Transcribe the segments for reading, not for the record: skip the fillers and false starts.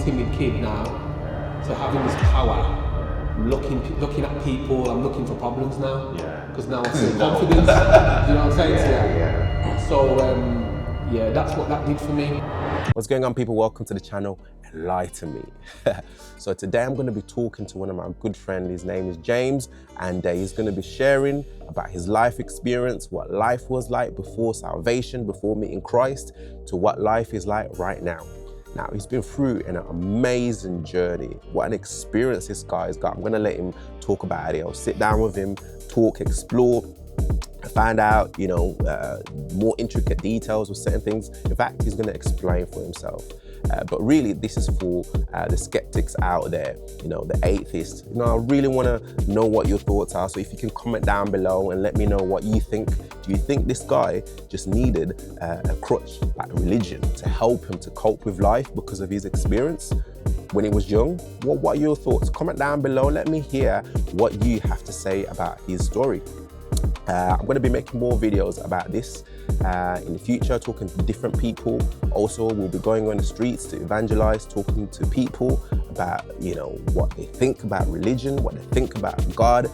timid kid now to having this power. I'm looking at people. I'm looking for problems now. Yeah. Because now I see confidence. You know what I'm saying? Yeah. So yeah, that's what that did for me. What's going on, people? Welcome to the channel, Enlighten Me. So today I'm going to be talking to one of my good friends. His name is James, and he's going to be sharing about his life experience, what life was like before salvation, before meeting Christ, to what life is like right now. Now, he's been through an amazing journey. What an experience this guy's got. I'm going to let him talk about it. I'll sit down with him, talk, explore, find out, more intricate details of certain things. In fact, he's going to explain for himself. But really, this is for the skeptics out there, the atheists. I really want to know what your thoughts are. So if you can comment down below and let me know what you think. Do you think this guy just needed a crutch, like religion, to help him to cope with life because of his experience when he was young? What are your thoughts? Comment down below. Let me hear what you have to say about his story. I'm going to be making more videos about this in the future, talking to different people. Also, we'll be going on the streets to evangelize, talking to people about, what they think about religion, what they think about God.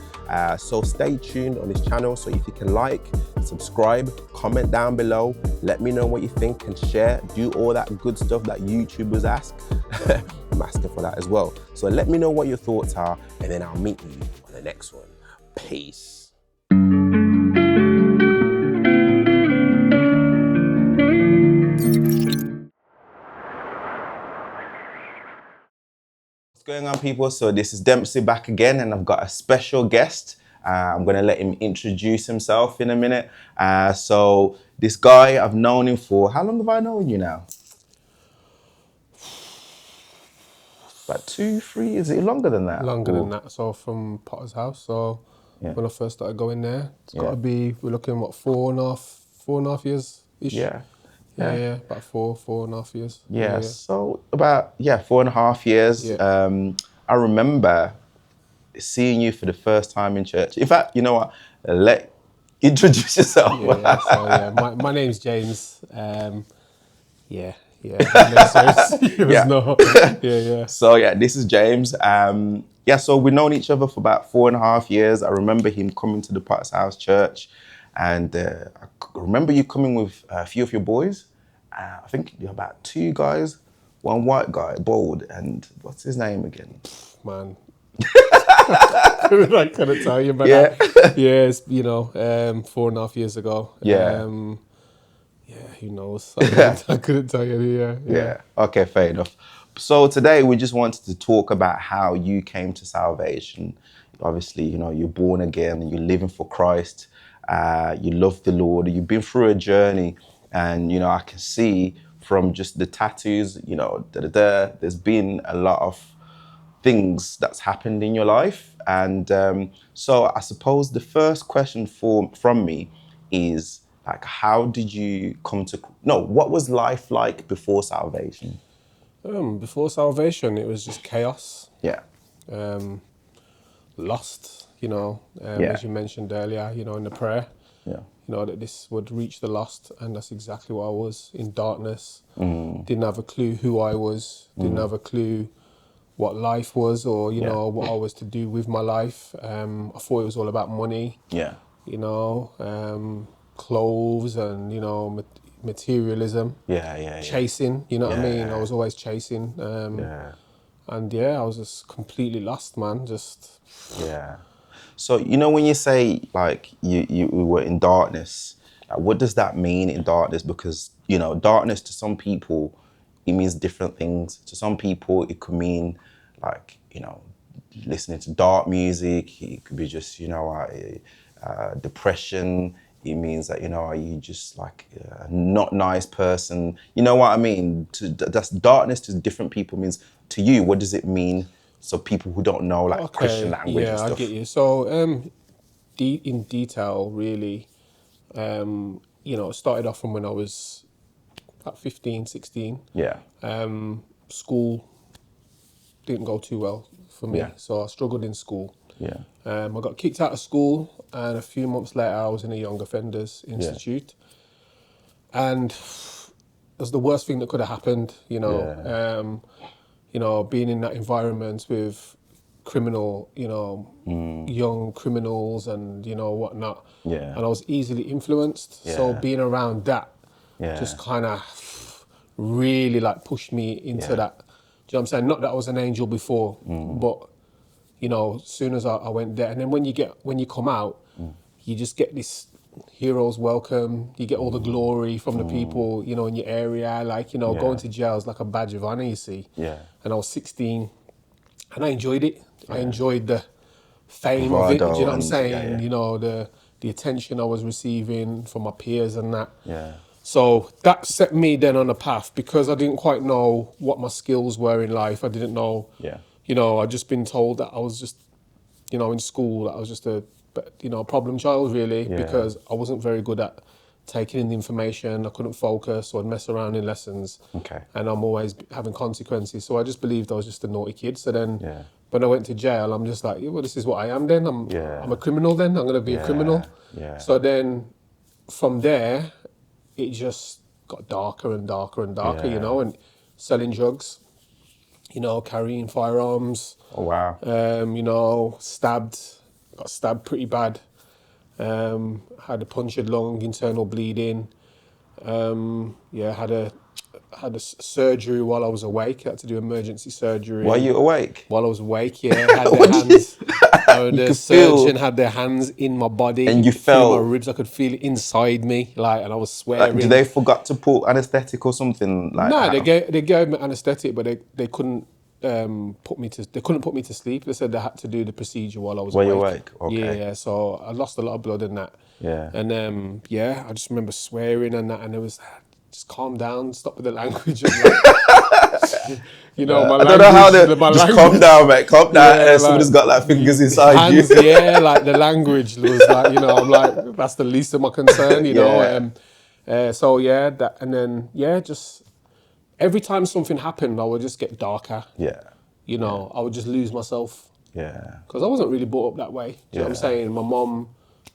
So stay tuned on this channel. So if you can like, subscribe, comment down below, let me know what you think and share, do all that good stuff that YouTubers ask. I'm asking for that as well. So let me know what your thoughts are, and then I'll meet you on the next one. Peace. What's going on, people? So this is Dempsey back again, and I've got a special guest. I'm going to let him introduce himself in a minute. So this guy, I've known him for, how long have I known you now? About 2-3 years, is it longer than that? Longer than that. So from Potter's House. So when I first started going there, it's got to be, we're looking, what, 4.5 years-ish? Yeah. About 4.5 years. Yeah. So about 4.5 years. Yeah. I remember seeing you for the first time in church. In fact, you know what? Introduce yourself. So my name's James. So this is James. So we've known each other for about 4.5 years. I remember him coming to the Potter's House Church, and I remember you coming with a few of your boys. I think you're about 2 guys, one white guy, bald, and what's his name again? Man. I couldn't tell you about that. Yeah, it's, 4.5 years ago. Who knows? I couldn't tell you. Yeah. Okay, fair enough. So today we just wanted to talk about how you came to salvation. Obviously, you're born again and you're living for Christ. You love the Lord. You've been through a journey, and I can see from just the tattoos, there's been a lot of things that's happened in your life. And so I suppose the first question from me is, like, how did you come to, what was life like before salvation? Before salvation, it was just chaos. Yeah. Lost, as you mentioned earlier, in the prayer. Yeah. That this would reach the lost, and that's exactly what I was, in darkness. Didn't have a clue who I was, didn't have a clue what life was, or, what I was to do with my life. I thought it was all about money. Yeah. Clothes and, materialism. Chasing, what I mean? I was always chasing. And I was just completely lost, man. So, when you say, like, you were in darkness, what does that mean, in darkness? Because, darkness to some people, it means different things. To some people, it could mean, like, listening to dark music. It could be just, depression. It means that, you just, like, a not nice person. You know what I mean? That's darkness to different people means. To you, what does it mean? So people who don't know, like, Christian language and stuff. Yeah, I get you. So, in detail, really, it started off from when I was about 15, 16. Yeah. School didn't go too well for me, so I struggled in school. Yeah. I got kicked out of school, and a few months later, I was in a Young Offenders Institute. And it was the worst thing that could have happened, you know, being in that environment with criminal, you know, young criminals and, you know, whatnot. Yeah. And I was easily influenced. So Yeah. being around that Yeah. just kind of really like pushed me into Yeah. that. Do you know what I'm saying? Not that I was an angel before, but, you know, as soon as I went there, and then when you come out, you just get this hero's welcome. You get all the glory from the people, you know, in your area. Like, you know, going to jail is like a badge of honor, you see. Yeah. And I was 16, and I enjoyed it. I enjoyed the fame of it. Do Bravado you know what I'm and- saying? yeah, yeah. You know, the attention I was receiving from my peers and that. Yeah. So that set me then on a path, because I didn't quite know what my skills were in life. I didn't know. Yeah. You know, I'd just been told that I was just, you know, in school, that I was just a, you know, problem child really, Yeah. because I wasn't very good at taking in the information. I couldn't focus, or I'd mess around in lessons. Okay. And I'm always having consequences. So I just believed I was just a naughty kid. So then Yeah. when I went to jail, I'm just like, yeah, well, this is what I am then. I'm a criminal then. I'm going to be a criminal. Yeah. So then from there, it just got darker and darker and darker, you Yeah. know, and selling drugs, you know, carrying firearms, Oh, wow. you know, got stabbed pretty bad, had a punctured lung, internal bleeding, had a surgery while I was awake. I had to do emergency surgery. Were you awake? While I was awake, yeah, had their hands. The could surgeon feel- had their hands in my body, And you could feel felt- my ribs. I could feel it inside me, like, and I was swearing. Did they forgot to put anesthetic or something like No, that? they gave me anaesthetic, but they couldn't put me to sleep. They said they had to do the procedure while I was While awake. you're awake? Okay. Yeah, so I lost a lot of blood in that. Yeah. And I just remember swearing and that, and it was just calm down, stop with the language. And like, you know, my I don't know how language- my just language- calm down, mate. Calm down. Yeah, Somebody's like, got like fingers inside hands, you. yeah, like the language was like, you know, I'm like, that's the least of my concern, you know. So yeah, that, and then just every time something happened, I would just get darker. Yeah. You know, I would just lose myself, Yeah. because I wasn't really brought up that way. Do you know what I'm saying? My mom,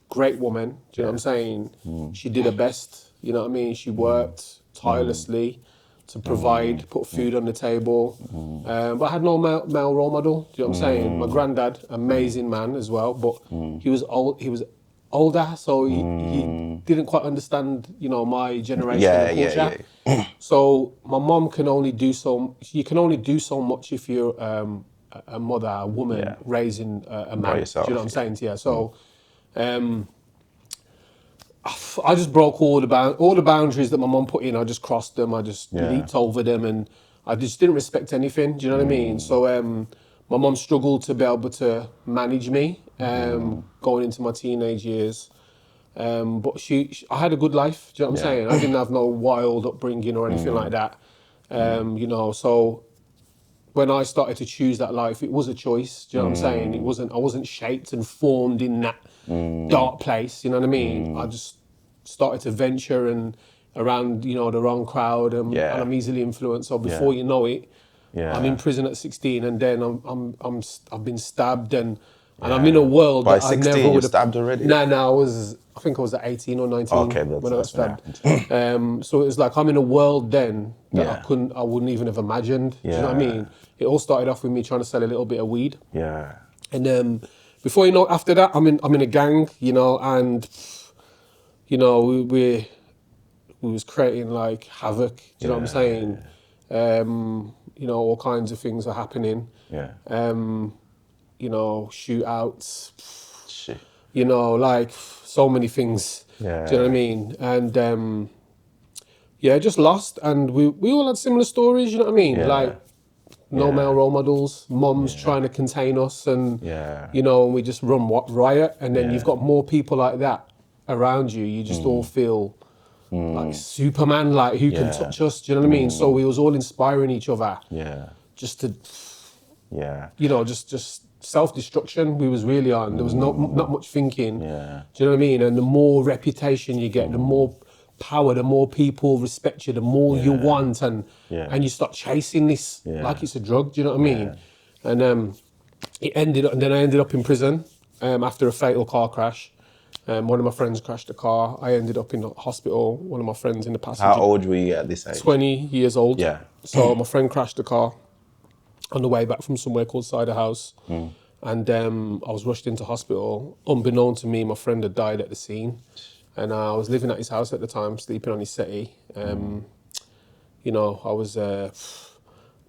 great woman. Do you know what I'm saying? She did her best. You know what I mean? She worked tirelessly to provide, put food on the table. But I had no male role model. Do you know what I'm saying? My granddad, amazing man as well, but he was old. He was older, so he didn't quite understand, you know, my generation and culture. So my mom can only do so. You can only do so much if you're a mother, a woman raising a man. yourself, Do you know what I'm saying to you? So I just broke all the boundaries that my mom put in. I just crossed them. I just leaped over them, and I just didn't respect anything. Do you know what I mean? So my mom struggled to be able to manage me going into my teenage years. But I had a good life. Do you know what I'm saying? I didn't have no wild upbringing or anything like that. You know, so when I started to choose that life, it was a choice. Do you know what I'm saying? I wasn't shaped and formed in that dark place. You know what I mean? I just started to venture and around, you know, the wrong crowd, and I'm easily influenced. So before you know it, I'm in prison at 16, and then I've been stabbed, and I'm in a world By that I 16, never you're would have stabbed already? No, I think I was at 18 or 19 Okay, when I got that's stabbed. So it was like I'm in a world then that I wouldn't even have imagined. Do you know what I mean? It all started off with me trying to sell a little bit of weed. Yeah. And before you know, after that, I'm in a gang, you know, and you know we was creating like havoc. Do you know what I'm saying? You know, all kinds of things are happening. Yeah. You know, shootouts. Shit. You know, like so many things. Yeah. Do you know what I mean? And just lost. And we all had similar stories. You know what I mean? Yeah. Like no male role models, mums trying to contain us, and you know, and we just run riot. And then you've got more people like that around you. You just all feel like Superman, like who can touch us? Do you know what I mean? So we was all inspiring each other. Yeah. Just to, Yeah. you know, just self-destruction we was really on. There was not much thinking. Yeah. Do you know what I mean? And the more reputation you get, the more power, the more people respect you, the more you want, and you start chasing this like it's a drug. Do you know what I mean? And it ended up, and then I ended up in prison after a fatal car crash. One of my friends crashed a car. I ended up in the hospital. One of my friends in the passenger. How old were you at this age? 20 years old. Yeah. So my friend crashed the car. on the way back from somewhere called Cider House. And I was rushed into hospital. Unbeknown to me, my friend had died at the scene. And I was living at his house at the time, sleeping on his settee. You know, I was,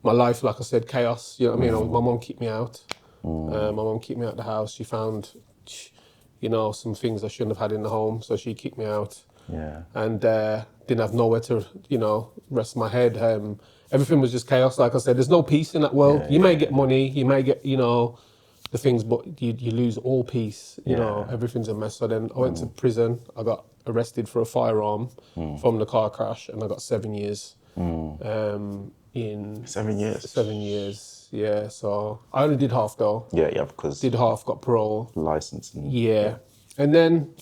my life, like I said, chaos. You know what I mean? My mum kicked me out. My mum kicked me out of the house. She found, you know, some things I shouldn't have had in the home. So she kicked me out. Yeah. And didn't have nowhere to, you know, rest my head. Everything was just chaos. Like I said, there's no peace in that world. You may get money, you may get, you know, the things, but you lose all peace. You know, everything's a mess. So then I went to prison. I got arrested for a firearm from the car crash, and I got 7 years. In 7 years. 7 years, yeah. So I only did half though. Yeah, because Did half, got parole. license. Yeah. And then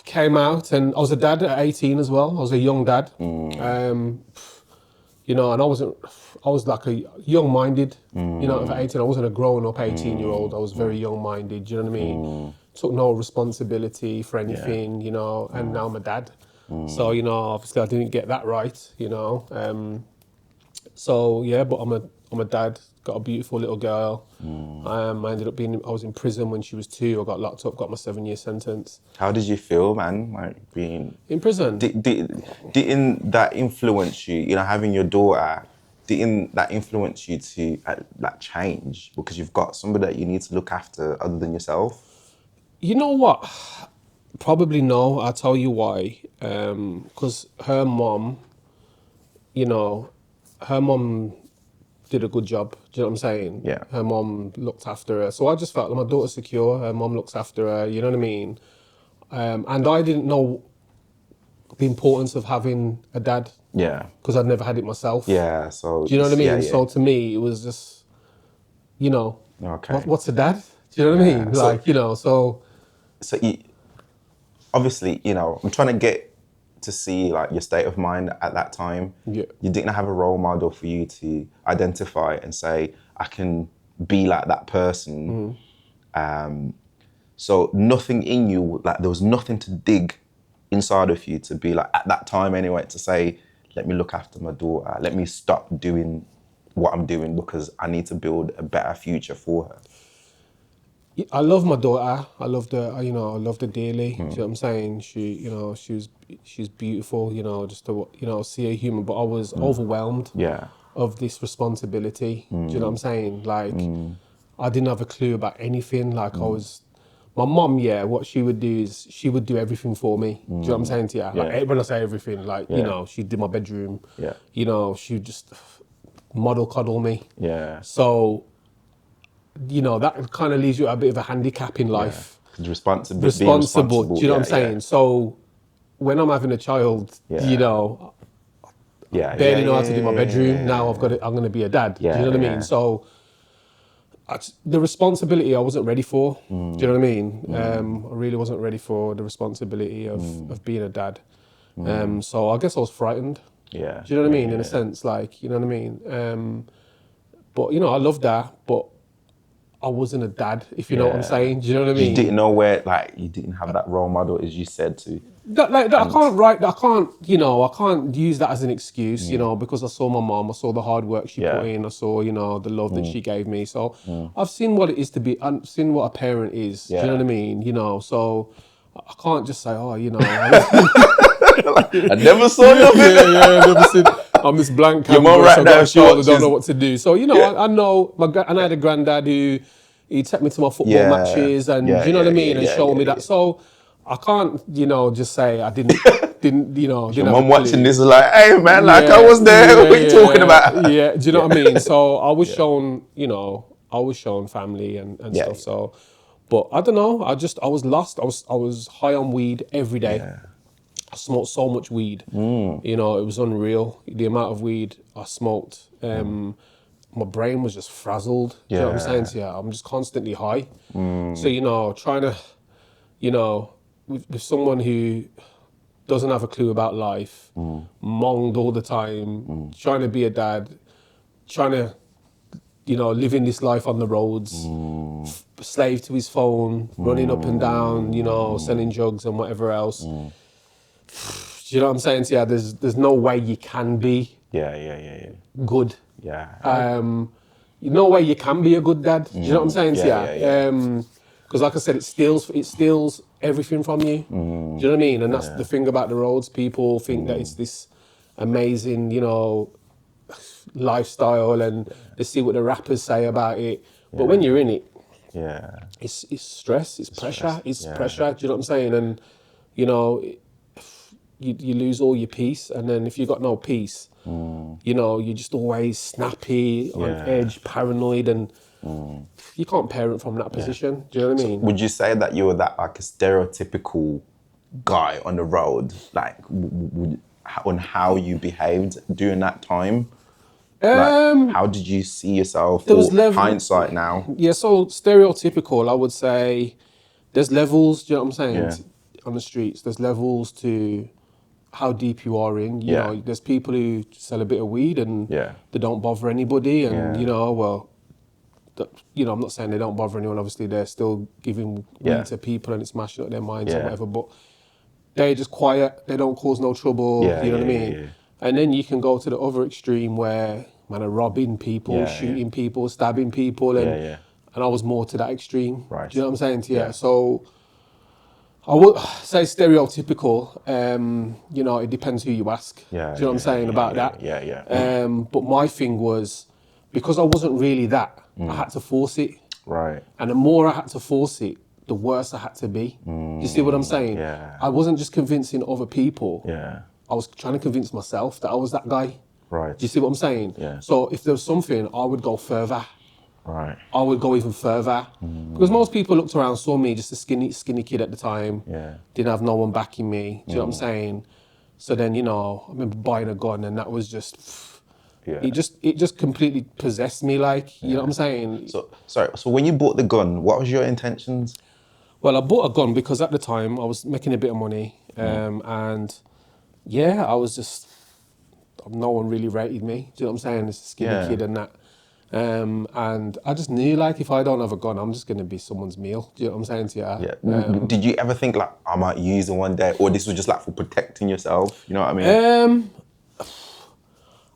came out, and I was a dad at 18 as well. I was a young dad. You know, and I was like a young-minded, you know, at 18. I wasn't a grown-up 18-year-old. I was very young-minded, you know what I mean? Took no responsibility for anything, you know, and now I'm a dad. So, you know, obviously I didn't get that right, you know. So, yeah, but I'm a dad, got a beautiful little girl. I ended up I was in prison when she was 2. I got locked up, got my 7-year sentence. How did you feel, man, like being... In prison? Didn't that influence you, you know, having your daughter, didn't that influence you to like change? Because you've got somebody that you need to look after other than yourself? You know what? Probably no. I'll tell you why. Because her mom, you know, her mom did a good job. Do you know what I'm saying? Yeah. Her mom looked after her. So I just felt like my daughter's secure. Her mom looks after her. You know what I mean? And I didn't know the importance of having a dad. Yeah. Because I'd never had it myself. Yeah, so... Do you know what I mean? Yeah, yeah. So to me, it was just, you know, Okay. what's a dad? Do you know what I mean? So- Like, you know, so... So you, obviously, you know, I'm trying to get to see like your state of mind at that time. Yeah. You didn't have a role model for you to identify and say, I can be like that person. So nothing in you, like there was nothing to dig inside of you to be like, at that time anyway, to say, let me look after my daughter. Let me stop doing what I'm doing because I need to build a better future for her. I love my daughter. I loved her, you know, I loved her dearly. Do you know what I'm saying? She, you know, she's beautiful, you know, just to, you know, see her human, but I was overwhelmed of this responsibility. Do you know what I'm saying? Like, I didn't have a clue about anything. Like my mom, what she would do is she would do everything for me. Do you know what I'm saying to you? Like, when I say everything, like, you know, she did my bedroom. You know, she would just model cuddle me. So, you know, that kind of leaves you at a bit of a handicap in life. Responsible. Do you know what I'm saying? So when I'm having a child, you know, barely know how to do my bedroom. Now I'm going to be a dad. Do you know what I mean? So the responsibility I wasn't ready for. Do you know what I mean? I really wasn't ready for the responsibility of being a dad. So I guess I was frightened. Do you know what I mean? In a sense, like, you know what I mean? But, you know, I loved that, but I wasn't a dad, if you know what I'm saying. Do you know what I mean? You didn't know where, like, you didn't have that role model, as you said, to... I can't use that as an excuse, you know, because I saw my mom, I saw the hard work she put in, I saw, you know, the love that she gave me. So I've seen what it is to be, I've seen what a parent is. Do you know what I mean? You know, so I can't just say, oh, you know... I never saw nothing. I never seen... I'm this blank canvas, I don't know what to do. So, you know, I know, and I had a granddad who, he'd take me to my football matches and, do you know what I mean? And show me that. So I can't, you know, just say I didn't, you know. Your mum watching this is like, hey man, like I was there, what are you talking about? Yeah, do you know what I mean? So I was shown, you know, family and stuff. So, but I don't know, I was lost. I was high on weed every day. I smoked so much weed, you know, it was unreal. The amount of weed I smoked, my brain was just frazzled. Do you know what I'm saying to you? I'm just constantly high. So, you know, trying to, you know, with someone who doesn't have a clue about life, monged all the time, trying to be a dad, trying to, you know, living this life on the roads, slave to his phone, running up and down, you know, selling drugs and whatever else. Do you know what I'm saying? So, yeah, there's no way you can be good Yeah. No way you can be a good dad. Do you know what I'm saying to you? Yeah. Because like I said, it steals everything from you. Do you know what I mean? And that's the thing about the roads. People think that it's this amazing, lifestyle, and they see what the rappers say about it. But when you're in it, it's stress, it's pressure, it's pressure. Do you know what I'm saying? And you lose all your peace, and then if you got no peace, you're just always snappy, on edge, paranoid, and you can't parent from that position. Do you know what I mean? Would you say that you were that like a stereotypical guy on the road, like on how you behaved during that time? Like, how did you see yourself? There was hindsight now. Yeah, so stereotypical, I would say there's levels, do you know what I'm saying? On the streets, there's levels to how deep you are in. You know, there's people who sell a bit of weed and they don't bother anybody, and I'm not saying they don't bother anyone. Obviously, they're still giving weed to people and it's mashing up their minds or whatever. But they're just quiet. They don't cause no trouble. You know what I mean? Yeah. And then you can go to the other extreme where man are robbing people, shooting people, stabbing people, and I was more to that extreme. Right. Do you know what I'm saying to you? Yeah. So I would say stereotypical. It depends who you ask. Do you know what I'm saying about that? Yeah. But my thing was, because I wasn't really that, I had to force it. Right. And the more I had to force it, the worse I had to be. You see what I'm saying? Yeah. I wasn't just convincing other people. Yeah. I was trying to convince myself that I was that guy. Right. Do you see what I'm saying? Yeah. So if there was something, I would go further. Right. I would go even further. Because most people looked around, saw me just a skinny kid at the time. Yeah. Didn't have no one backing me. Do you know what I'm saying? So then, I remember buying a gun, and that was just, it just completely possessed me, like, you know what I'm saying? So when you bought the gun, what was your intentions? Well, I bought a gun because at the time I was making a bit of money, and I was just, no one really rated me. Do you know what I'm saying? It's a skinny kid and that. And I just knew, like, if I don't have a gun, I'm just going to be someone's meal. Do you know what I'm saying to you? Yeah. Did you ever think, like, I might use it one day, or this was just, like, for protecting yourself? You know what I mean?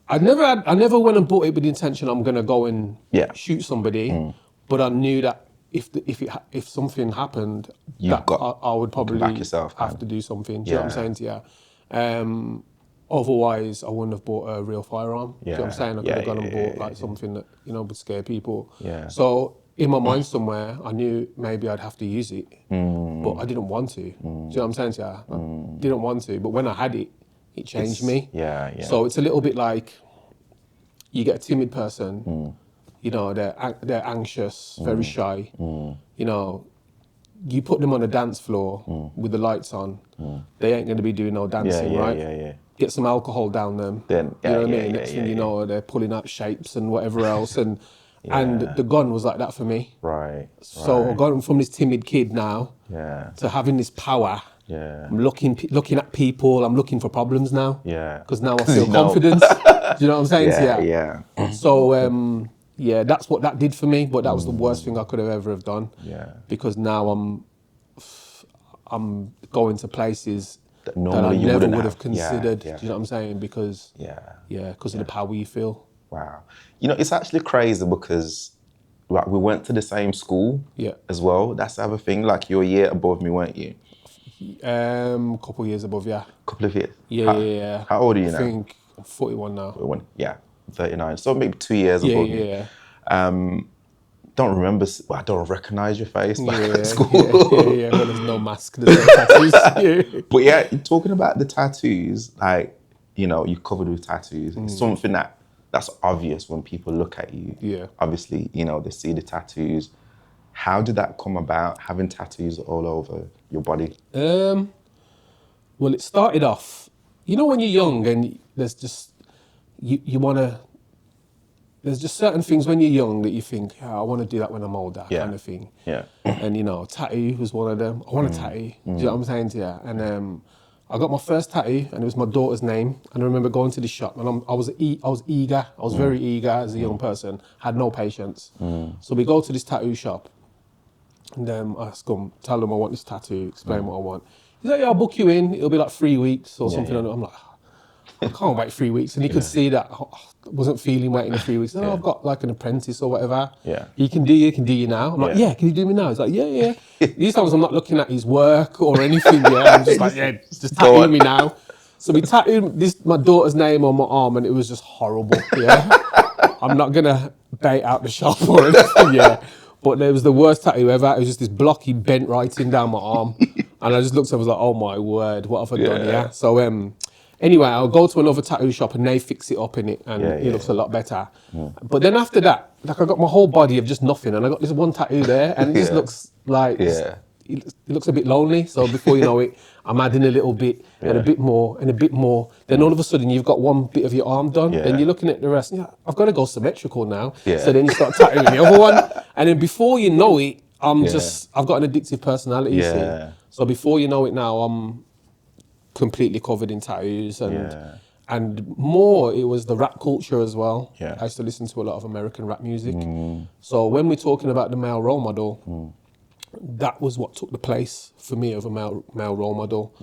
I never went and bought it with the intention I'm going to go and shoot somebody, but I knew that if something happened, I would probably have to do something. Do you know what I'm saying to you? Otherwise, I wouldn't have bought a real firearm. Do you know what I'm saying? I could have gone and bought something that would scare people. Yeah. So in my mind somewhere, I knew maybe I'd have to use it, but I didn't want to. Do you know what I'm saying to you? I didn't want to, but when I had it, it changed me. Yeah. So it's a little bit like you get a timid person. They're anxious, very shy. You put them on a dance floor with the lights on, they ain't going to be doing no dancing, right? Yeah. Get some alcohol down them. Then, you know what I mean? Next thing you know, they're pulling out shapes and whatever else. And the gun was like that for me. Right. So I've gone from this timid kid now to having this power. Yeah. I'm looking at people. I'm looking for problems now. Yeah. Because now I feel confidence. Do you know what I'm saying? Yeah. So that's what that did for me. But that was the worst thing I could have ever have done. Yeah. Because now I'm going to places that I you never wouldn't would have considered. Yeah. Do you know what I'm saying? Because because of the power you feel. Wow. It's actually crazy because like we went to the same school as well. That's the other thing. Like you're a year above me, weren't you? Couple of years above, Couple of years? Yeah. How old are you now? I think I'm 41 now. 41, yeah. 39. So maybe 2 years above me. Yeah. Don't remember, I don't recognize your face back at school. Yeah. Well, there's no mask, there's no tattoos. But talking about the tattoos, like, you're covered with tattoos. It's something that's obvious when people look at you. Yeah. Obviously, they see the tattoos. How did that come about, having tattoos all over your body? Well, it started off, when you're young and there's just, you want to, there's just certain things when you're young that you think, I want to do that when I'm older, kind of thing. Yeah. And, tattoo was one of them. I want a tattoo. Do you know what I'm saying to you? And I got my first tattoo and it was my daughter's name. And I remember going to the shop and I was eager. I was very eager as a young person, had no patience. So we go to this tattoo shop and I ask them, tell them I want this tattoo, explain what I want. He's like, I'll book you in. It'll be like 3 weeks or something. Yeah. I'm like, I can't wait 3 weeks. And he could see that I wasn't feeling waiting the 3 weeks. Oh, I've got like an apprentice or whatever. Yeah. He can do you now. I'm like, yeah, can you do me now? He's like, yeah. These times I'm not looking at his work or anything. Yeah, I'm just like, yeah, just tattoo me now. So we tattooed my daughter's name on my arm, and it was just horrible. Yeah, I'm not gonna bait out the shop or anything. Yeah, but it was the worst tattoo ever. It was just this blocky bent writing down my arm, and I just looked at it, I was like, oh my word, what have I done? Yeah. So anyway, I'll go to another tattoo shop and they fix it up in it, and it looks a lot better. But then after that, like I got my whole body of just nothing, and I got this one tattoo there, and it just looks like it looks a bit lonely. So before you know it, I'm adding a little bit and a bit more and a bit more. Then all of a sudden you've got one bit of your arm done, and you're looking at the rest. Yeah, I've got to go symmetrical now. So then you start tattooing the other one, and then before you know it, I've got an addictive personality. You see? So before you know it now, I'm completely covered in tattoos, and more it was the rap culture as well. I used to listen to a lot of American rap music. So when we're talking about the male role model, that was what took the place for me of a male role model.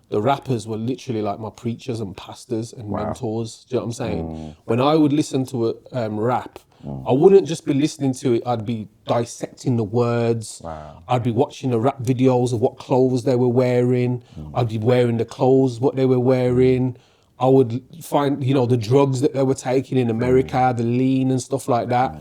The rappers were literally like my preachers and pastors and mentors. Do you know what I'm saying? When I would listen to a rap, I wouldn't just be listening to it, I'd be dissecting the words. I'd be watching the rap videos of what clothes they were wearing. I'd be wearing the clothes, what they were wearing. I would find, the drugs that they were taking in America, the lean and stuff like that.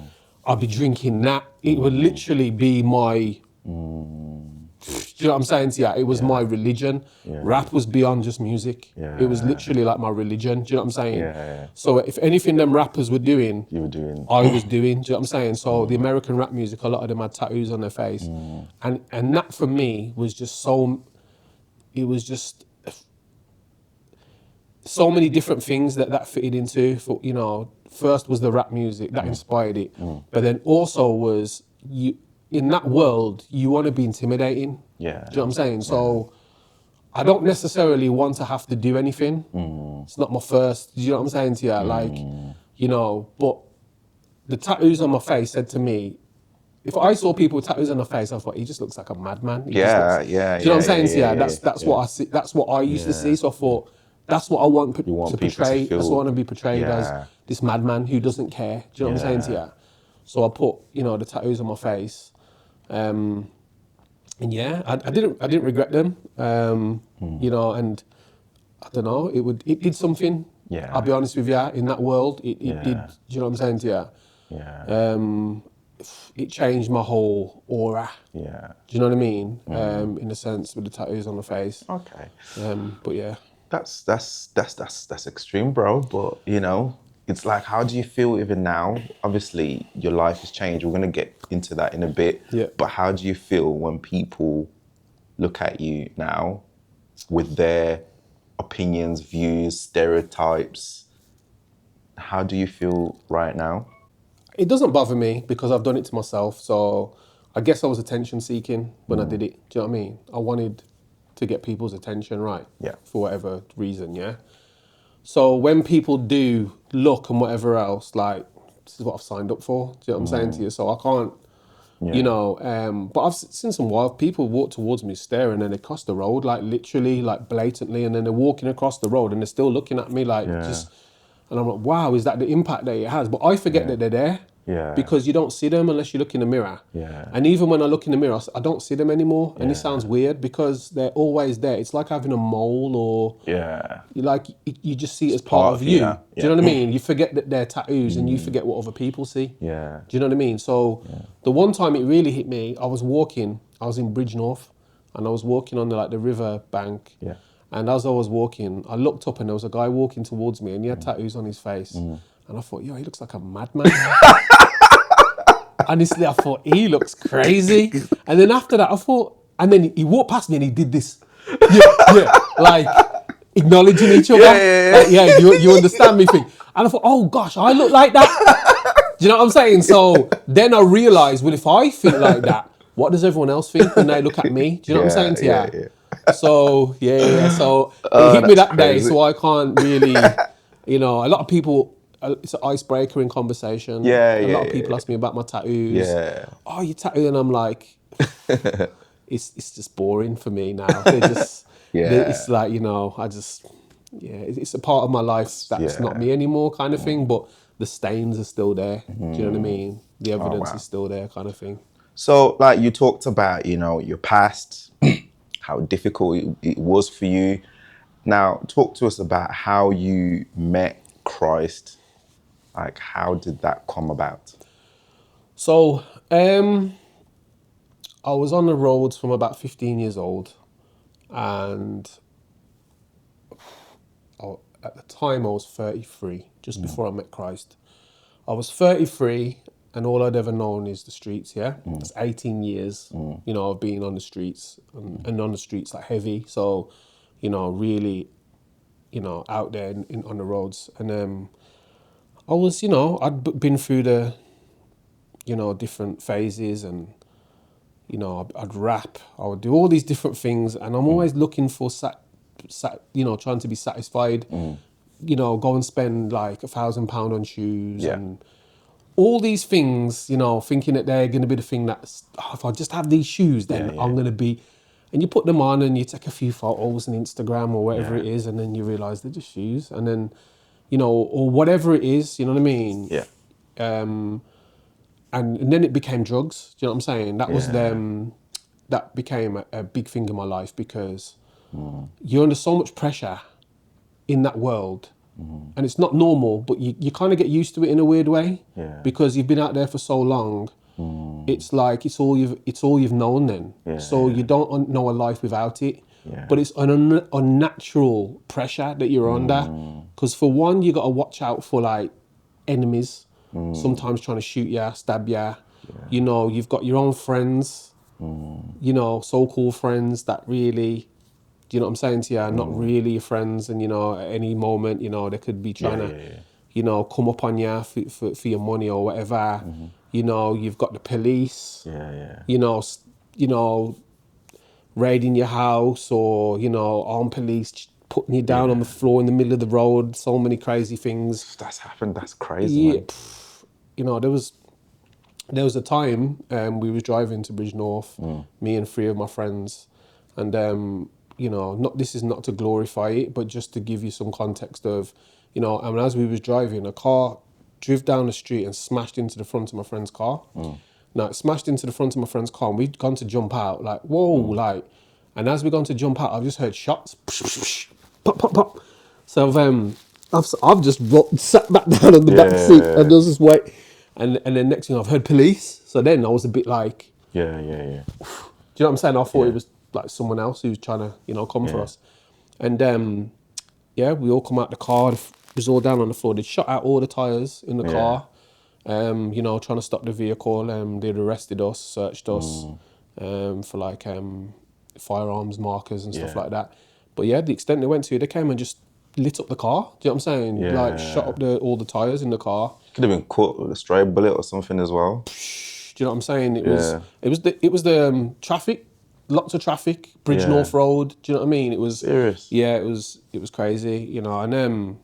I'd be drinking that. It would literally be my, do you know what I'm saying to you? It was my religion. Rap was beyond just music. It was literally like my religion. Do you know what I'm saying? So if anything them rappers were doing, you were doing. I was doing. Do you know what I'm saying? So the American rap music, a lot of them had tattoos on their face. And that for me was just it was just so many different things that fitted into. For, first was the rap music that inspired it. But then also was in that world, you want to be intimidating. Do you know what I'm saying? So I don't necessarily want to have to do anything. It's not my first, do you know what I'm saying to you? But the tattoos on my face said to me, if I saw people with tattoos on their face, I thought, he just looks like a madman. Do you know what I'm saying to you? That's what I see. That's what I used to see. So I thought, that's what I want to portray. That's what I want to be portrayed as, this madman who doesn't care. Do you know what I'm saying to you? So I put, the tattoos on my face. And I didn't regret them. And I don't know, it did something. I'll be honest with you, in that world, it did. Do you know what I'm saying to you? It changed my whole aura. Do you know what I mean? In a sense, with the tattoos on the face. Okay. But yeah. That's extreme, bro. But it's like, how do you feel even now? Obviously, your life has changed. We're gonna get into that in a bit. But how do you feel when people look at you now with their opinions, views, stereotypes? How do you feel right now? It doesn't bother me because I've done it to myself. So I guess I was attention seeking when I did it. Do you know what I mean? I wanted to get people's attention, right? For whatever reason, So when people do look and whatever else, like, this is what I've signed up for. Do you know what I'm saying to you? So I can't, but I've seen some wild people walk towards me staring, and they cross the road, like literally, like blatantly, and then they're walking across the road and they're still looking at me like just, and I'm like, wow, is that the impact that it has? But I forget that they're there. Because you don't see them unless you look in the mirror. And even when I look in the mirror, I don't see them anymore. And it sounds weird because they're always there. It's like having a mole, or you just see it as part of you. Do you know what I mean? You forget that they're tattoos and you forget what other people see. Do you know what I mean? So the one time it really hit me, I was in Bridgnorth, and I was walking on the river bank. And as I was walking, I looked up and there was a guy walking towards me, and he had tattoos on his face. And I thought, he looks like a madman. Honestly, I thought, he looks crazy. And then after that, I thought, and then he walked past me and he did this. Like acknowledging each other. You understand me thing. And I thought, oh gosh, I look like that. Do you know what I'm saying? So then I realised, well, if I think like that, what does everyone else think when they look at me? Do you know what I'm saying to you? So, so it hit me that day, so I can't really, a lot of people, it's an icebreaker in conversation. A lot of people ask me about my tattoos. Oh, you tattooed? And I'm like, it's just boring for me now. They just, it's like, I just, yeah, it's a part of my life that's not me anymore, kind of thing. But the stains are still there. Do you know what I mean? The evidence is still there, kind of thing. So, like you talked about, you know, your past, how difficult it was for you. Now, talk to us about how you met Christ. Like, how did that come about? So, I was on the roads from about 15 years old, and at the time I was 33, just before I met Christ. I was 33, and all I'd ever known is the streets, yeah? It's 18 years, you know, of being on the streets, and on the streets like heavy. So, you know, really, you know, out there on the roads. And I was, you know, been through the, you know, different phases, and, you know, I'd rap, I would do all these different things, and I'm always looking for, you know, trying to be satisfied. You know, go and spend like £1,000 on shoes and all these things, you know, thinking that they're going to be the thing that, if I just have these shoes, then I'm going to be, and you put them on and you take a few photos on Instagram or whatever it is, and then you realise they're just shoes, and then, you know, or whatever it is, you know what I mean? Yeah. And then it became drugs. Do you know what I'm saying? That was that became a big thing in my life, because you're under so much pressure in that world, and it's not normal, but you kind of get used to it in a weird way, because you've been out there for so long. It's like it's all you've known then. So you don't know a life without it. But it's an unnatural pressure that you're under, because for one, you got to watch out for like enemies, sometimes trying to shoot you, stab you. You know, you've got your own friends, you know, so-called friends that really, do you know what I'm saying to you, not really your friends, and, you know, at any moment, you know, they could be trying to, you know, come up on you for your money or whatever. You know, you've got the police, you know, raiding your house, or, you know, armed police putting you down on the floor in the middle of the road. So many crazy things. That's happened. That's crazy, man. You know, there was a time we was driving to Bridge North, me and 3 of my friends, and you know, this is not to glorify it, but just to give you some context of, you know, I mean, as we was driving, a car drove down the street and smashed into the front of my friend's car. Now, it smashed into the front of my friend's car, and we'd gone to jump out, like, whoa, like, and as we gone to jump out, I've just heard shots, pop, pop, pop. So I've just sat back down on the back seat, and there was this wait, and then next thing I've heard police. So then I was a bit like, do you know what I'm saying? I thought it was like someone else who was trying to, you know, come for us. And we all come out the car. It was all down on the floor. They'd shot out all the tyres in the car, you know, trying to stop the vehicle. They'd arrested us, searched us for like firearms markers and stuff like that. But yeah, the extent they went to, they came and just lit up the car. Do you know what I'm saying? Like shot up all the tyres in the car. Could have been caught with a stray bullet or something as well. Do you know what I'm saying? It was the traffic. Lots of traffic, Bridge North Road. Do you know what I mean? It was serious. Yeah, it was crazy, you know. And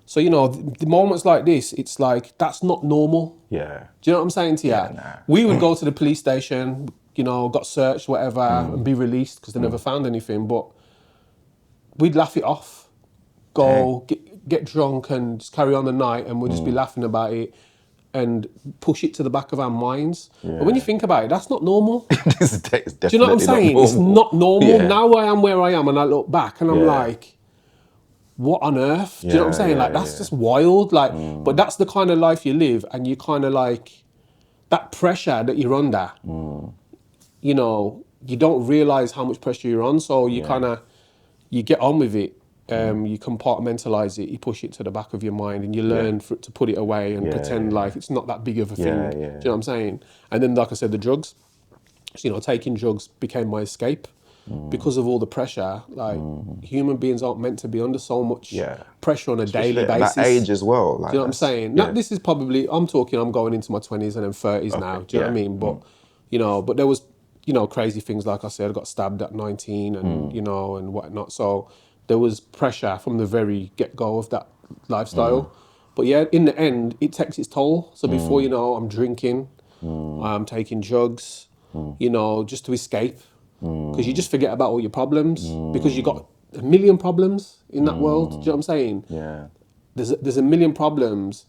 so, you know, the moments like this, it's like that's not normal. Yeah. Do you know what I'm saying to you? Nah. We would go to the police station, you know, got searched, whatever, and be released because they never found anything. But we'd laugh it off, go get drunk and just carry on the night, and we'd just be laughing about it and push it to the back of our minds. But when you think about it, that's not normal. This is Do you know what I'm saying? It's not normal. Now I am where I am, and I look back and I'm like, what on earth? Do you know what I'm saying? Like, that's just wild. Like, but that's the kind of life you live, and you kind of like, that pressure that you're under, you know, you don't realise how much pressure you're on, so you kind of, you get on with it. You compartmentalise it, you push it to the back of your mind, and you learn to put it away and pretend like it's not that big of a thing. Do you know what I'm saying? And then, like I said, the drugs, you know, taking drugs became my escape because of all the pressure. Like, human beings aren't meant to be under so much pressure on a daily basis. That age as well. Like, do you know what I'm saying? Now, this is probably, I'm going into my 20s and then 30s now. Do you know what I mean? But, you know, but there was, you know, crazy things. Like I said, I got stabbed at 19 and, you know, and whatnot. So there was pressure from the very get-go of that lifestyle. But yeah, in the end, it takes its toll. So before you know, I'm drinking, I'm taking drugs, you know, just to escape. Because you just forget about all your problems. Because you got a million problems in that world. Do you know what I'm saying? Yeah. There's a million problems,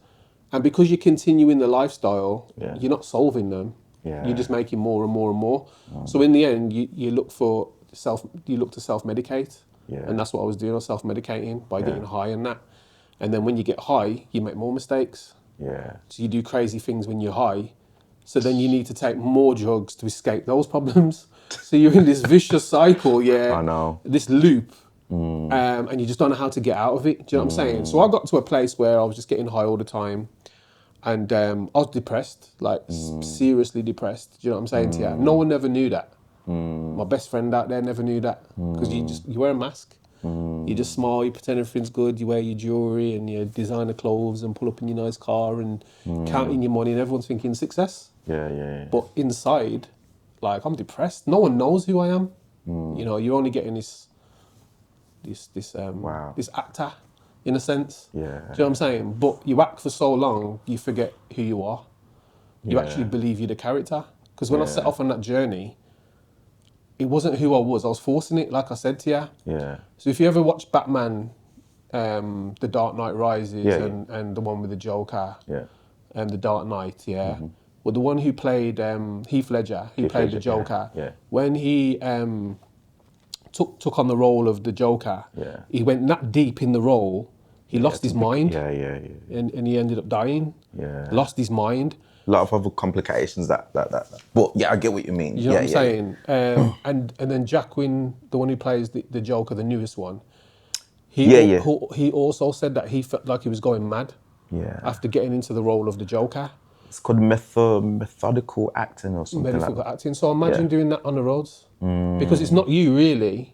and because you continue in the lifestyle, Yeah. you're not solving them. Yeah. You're just making more and more and more. So in the end, you look to self-medicate, Yeah. and that's what I was doing. I was self-medicating by getting high and that, and then when you get high, you make more mistakes. Yeah. So you do crazy things when you're high. So then you need to take more drugs to escape those problems. So you're in this vicious cycle, I know. this loop, and you just don't know how to get out of it. Do you know what I'm saying? So I got to a place where I was just getting high all the time, and I was depressed, like seriously depressed. Do you know what I'm saying to you? No one ever knew that. My best friend out there never knew that because you wear a mask. You just smile, you pretend everything's good, you wear your jewellery and your designer clothes and pull up in your nice car and counting your money and everyone's thinking success. Yeah. But inside, like, I'm depressed. No one knows who I am. You know, you're only getting this actor, in a sense. Yeah. Do you know what I'm saying? But you act for so long, you forget who you are. You actually believe you're the character. Because when I set off on that journey, it wasn't who I was forcing it, like I said to you. Yeah. So if you ever watch Batman, The Dark Knight Rises, Yeah, and the one with the Joker, Yeah. and The Dark Knight, well, the one who played Heath Ledger, he played the Joker. Yeah. When he took on the role of the Joker, he went that deep in the role, he lost his mind. Yeah. And he ended up dying. Yeah. Lost his mind. A lot of other complications that. But yeah, I get what you mean. You know what I'm saying? And then Jack Wynn, the one who plays the Joker, the newest one, he also said that he felt like he was going mad after getting into the role of the Joker. It's called methodical acting or something Methodical like that. acting. So imagine doing that on the roads. Because it's not you really.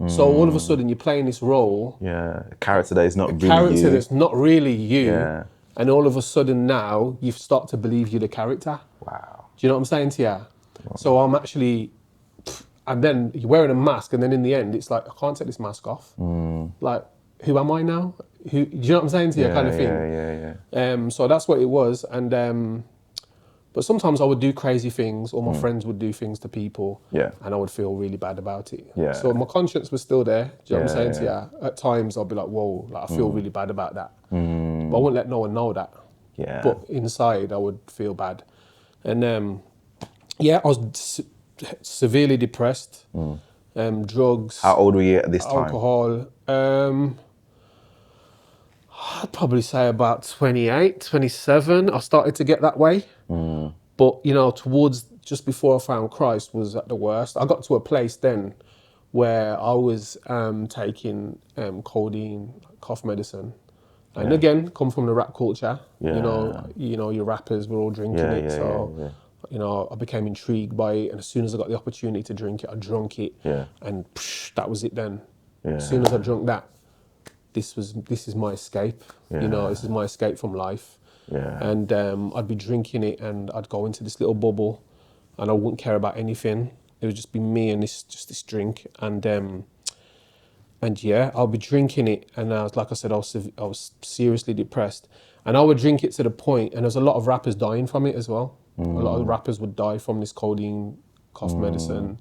So all of a sudden you're playing this role. Yeah, a character that is not really Character you. that's not really you. Yeah. And all of a sudden now you start to believe you're the character. Wow. Do you know what I'm saying to you? Wow. So I'm actually, and then you're wearing a mask, and then in the end, it's like, I can't take this mask off. Like, who am I now? Do you know what I'm saying to you, kind of thing? Yeah. So that's what it was. And but sometimes I would do crazy things, or my friends would do things to people, and I would feel really bad about it. Yeah. So my conscience was still there. Do you know what I'm saying to you? At times I'll be like, whoa, like I feel really bad about that. But I wouldn't let no one know that. Yeah. But inside I would feel bad. And I was severely depressed. Drugs. How old were you at this time? Alcohol. I'd probably say about 28, 27. I started to get that way. But, you know, towards just before I found Christ was at the worst. I got to a place then where I was taking codeine, cough medicine. And again, come from the rap culture. You know, your rappers were all drinking it. You know, I became intrigued by it. And as soon as I got the opportunity to drink it, I drunk it. And that was it then. As soon as I drunk that, this is my escape. You know, this is my escape from life. And I'd be drinking it and I'd go into this little bubble and I wouldn't care about anything. It would just be me and this drink. And I'll be drinking it and like I said, I was seriously depressed. And I would drink it to the point, and there's a lot of rappers dying from it as well. A lot of rappers would die from this codeine, cough medicine.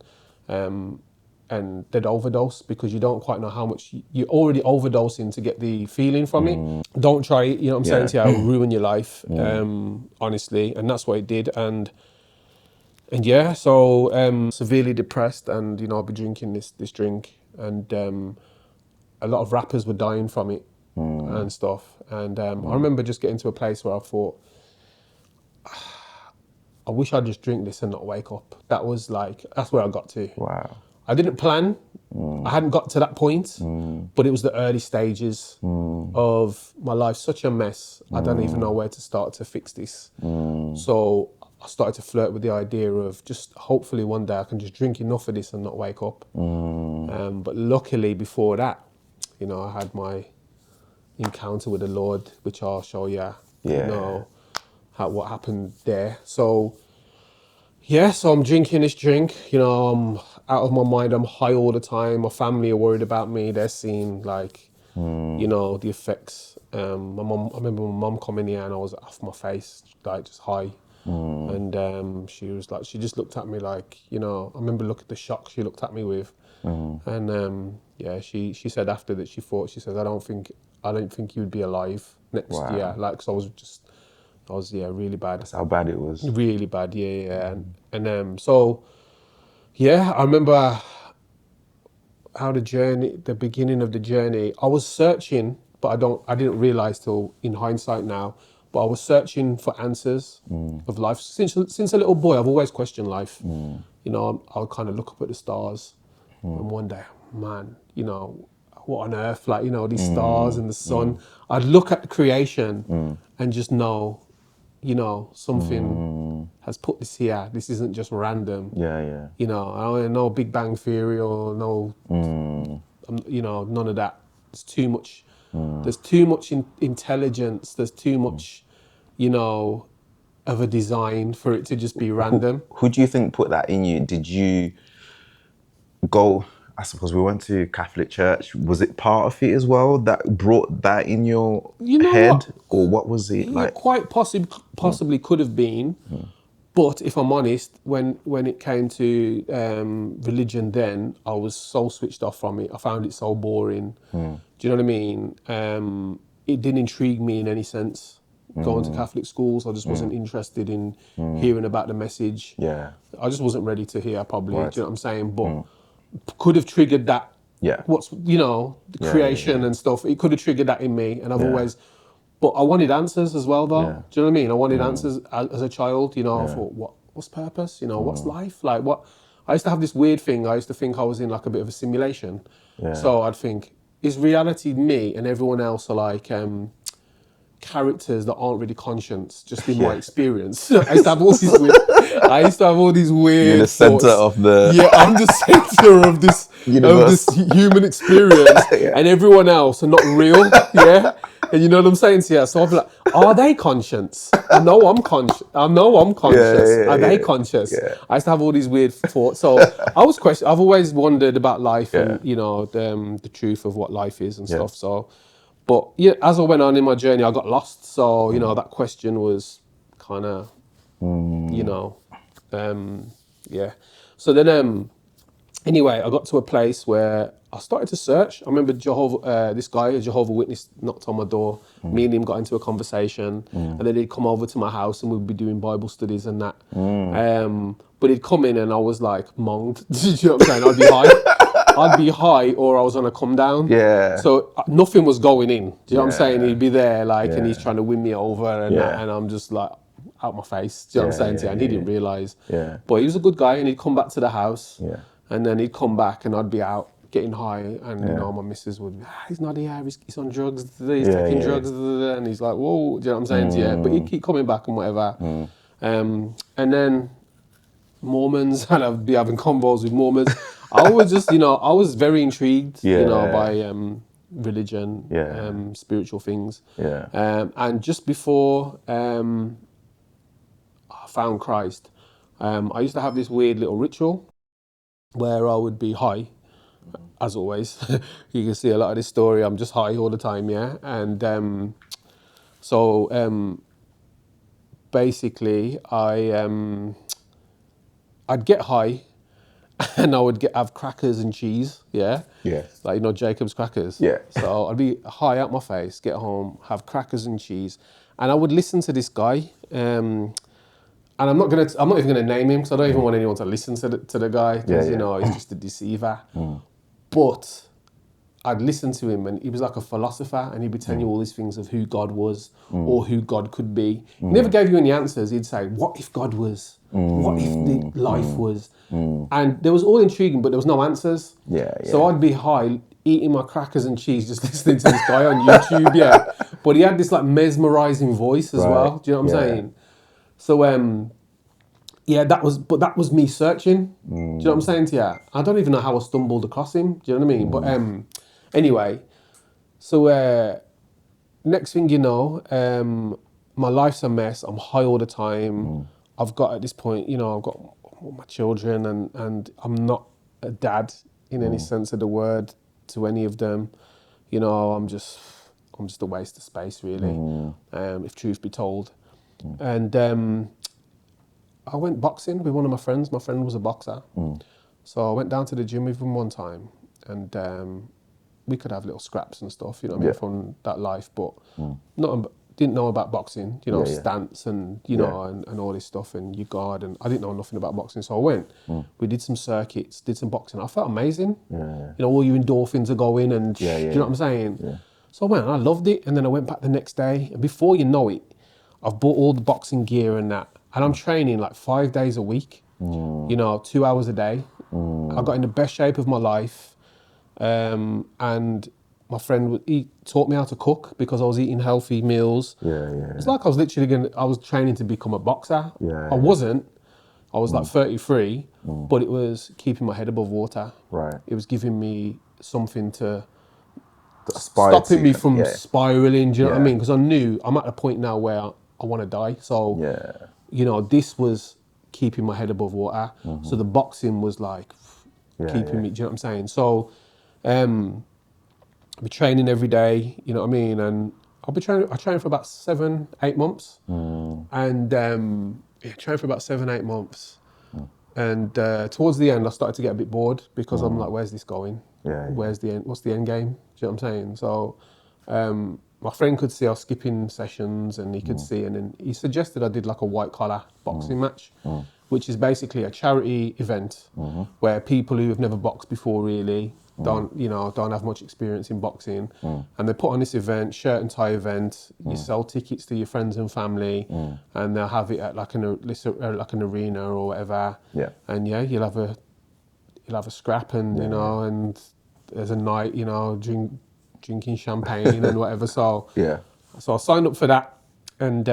And they'd overdose because you don't quite know how much you're already overdosing to get the feeling from it. Don't try it, you know what I'm saying to you, it'll ruin your life, honestly. And that's what it did. And so severely depressed, and, you know, I'll be drinking this drink, and a lot of rappers were dying from it and stuff. And I remember just getting to a place where I thought, I wish I'd just drink this and not wake up. That's where I got to. Wow. I didn't plan. I hadn't got to that point, but it was the early stages of my life. Such a mess. I don't even know where to start to fix this. So I started to flirt with the idea of just hopefully one day I can just drink enough of this and not wake up. But luckily before that, you know, I had my encounter with the Lord, which I'll show you, you know, what happened there. So I'm drinking this drink, you know, I'm out of my mind, I'm high all the time. My family are worried about me. They're seeing, like, you know, the effects. I remember my mum coming here and I was off my face, like, just high. And she was like, she just looked at me like, you know, I remember looking at the shock she looked at me with. And yeah, she said after that, she says, I don't think you'd be alive next year. Like, 'cause I was really bad. That's how bad it was. Really bad, yeah. And so, yeah, I remember how the beginning of the journey, I was searching, but I didn't realize till in hindsight now, but I was searching for answers of life. Since a little boy, I've always questioned life. You know, I'll kind of look up at the stars and one day, man, you know, what on earth, like, you know, these stars and the sun. I'd look at the creation and just know, you know, something has put this here. This isn't just random. Yeah. You know, I don't know Big Bang Theory or no, you know, none of that. There's too much. There's too much intelligence. There's too much, you know, of a design for it to just be random. Who do you think put that in you? Did you go? I suppose we went to Catholic church. Was it part of it as well that brought that in your head, or what was it like? Quite possibly could have been. But if I'm honest, when it came to religion, then I was so switched off from it. I found it so boring. Do you know what I mean? It didn't intrigue me in any sense. Going to Catholic schools, I just wasn't interested in hearing about the message. Yeah, I just wasn't ready to hear. Probably, right. do you know what I'm saying? But could have triggered that. Yeah. What's, you know, the creation and stuff. It could have triggered that in me, and I've always. But I wanted answers as well, though. Yeah. Do you know what I mean? I wanted answers as a child. You know, I thought, what's purpose? You know, what's life? Like, what? I used to have this weird thing. I used to think I was in like a bit of a simulation. Yeah. So I'd think, is reality me and everyone else are like characters that aren't really conscious, just in my experience? I used to have all these weird. You're the center of the. Yeah, I'm the center of this Universe. of this human experience, and everyone else are not real. Yeah. And you know what I'm saying? So, yeah, so I'll be like, are they conscious? I know I'm conscious. Are they conscious? Yeah. I used to have all these weird thoughts. So I've always wondered about life and, you know, the truth of what life is and stuff. So, but yeah, as I went on in my journey, I got lost. So, you know, that question was kind of, you know, yeah. So then, anyway, I got to a place where I started to search. I remember this guy, a Jehovah's Witness, knocked on my door. Me and him got into a conversation, and then he'd come over to my house and we'd be doing Bible studies and that. But he'd come in and I was like monged. Do you know what I'm saying? I'd be high, or I was on a come down. Yeah. So nothing was going in. Do you know what I'm saying? He'd be there, like, and he's trying to win me over, and that, and I'm just like out my face. Do you know what I'm saying to you? And he didn't realise. Yeah. But he was a good guy, and he'd come back to the house. Yeah. And then he'd come back and I'd be out getting high, and you know, my missus would, he's not here, he's on drugs, he's taking drugs, and he's like, whoa, do you know what I'm saying to you? But he'd keep coming back and whatever. And then Mormons, and I'd be having convos with Mormons. I was just, you know, I was very intrigued, you know, by religion, spiritual things. And just before I found Christ, I used to have this weird little ritual where I would be high, as always. You can see a lot of this story, I'm just high all the time, yeah? And so basically I'd get high and I would have crackers and cheese, yeah? Yeah. Like, you know, Jacob's crackers. Yeah. So I'd be high out my face, get home, have crackers and cheese, and I would listen to this guy, and I'm not even gonna name him because I don't even want anyone to listen to the guy, because you know, he's just a deceiver. But I'd listen to him, and he was like a philosopher, and he'd be telling you all these things of who God was or who God could be. He never gave you any answers. He'd say, "What if God was? What if the life was?" And there was all intriguing, but there was no answers. So I'd be high, eating my crackers and cheese, just listening to this guy on YouTube. Yeah, but he had this like mesmerizing voice as well. Do you know what I'm saying? So yeah, that was me searching. Do you know what I'm saying to you? I don't even know how I stumbled across him. Do you know what I mean? But anyway, so next thing you know, my life's a mess. I'm high all the time. I've got, at this point, you know, I've got all my children, and I'm not a dad in any sense of the word to any of them. You know, I'm just a waste of space, really, if truth be told. And I went boxing with one of my friends. My friend was a boxer. So I went down to the gym with him one time, and we could have little scraps and stuff, you know what I mean, from that life, but didn't know about boxing, you know, stance and, you know, and all this stuff, and you guard, and I didn't know nothing about boxing. So I went, we did some circuits, did some boxing. I felt amazing. You know, all your endorphins are going, and do you know what I'm saying? So I went, and I loved it, and then I went back the next day, and before you know it, I've bought all the boxing gear and that, and I'm training like 5 days a week, you know, 2 hours a day. I got in the best shape of my life, and my friend, he taught me how to cook because I was eating healthy meals. It's like I was literally I was training to become a boxer. I wasn't. I was like 33, but it was keeping my head above water. It was giving me something to stopping me from spiraling. Do you know what I mean? Because I knew I'm at a point now where I want to die. So, you know, this was keeping my head above water. So the boxing was like keeping me. Do you know what I'm saying? So, I'll be training every day. You know what I mean? And I trained for about 7-8 months, and trained for about 7-8 months. And towards the end, I started to get a bit bored because I'm like, where's this going? Where's the end? What's the end game? Do you know what I'm saying? So my friend could see I was skipping sessions, and he could see, and then he suggested I did like a white collar boxing match, which is basically a charity event where people who have never boxed before really don't have much experience in boxing, and they put on this event, shirt and tie event. You sell tickets to your friends and family, and they'll have it at like an arena or whatever. And you'll have a scrap, and you know, and there's a night, you know, drinking champagne and whatever. So so I signed up for that, and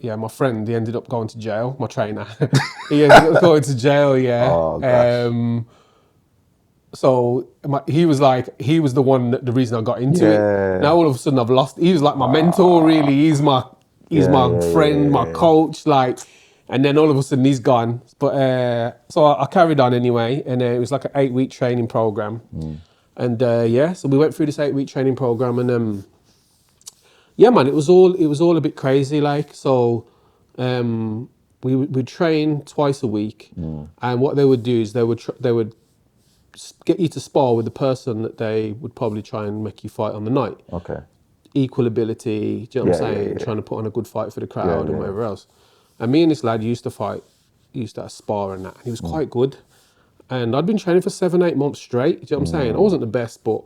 my friend, he ended up going to jail. My trainer, he ended up going to jail. Oh, gosh. So he was the reason I got into it. Now all of a sudden I've lost. He was like my mentor, really. He's my friend, my coach, like. And then all of a sudden he's gone. But so I carried on anyway, and it was like an 8-week training program. And so we went through this 8-week training program, and man, it was all a bit crazy, like. So we'd train twice a week, and what they would do is they would get you to spar with the person that they would probably try and make you fight on the night. Equal ability, do you know what I'm saying? Trying to put on a good fight for the crowd and whatever else. And me and this lad used to spar and that, and he was quite good. And I'd been training for 7-8 months straight, do you know what I'm saying? I wasn't the best, but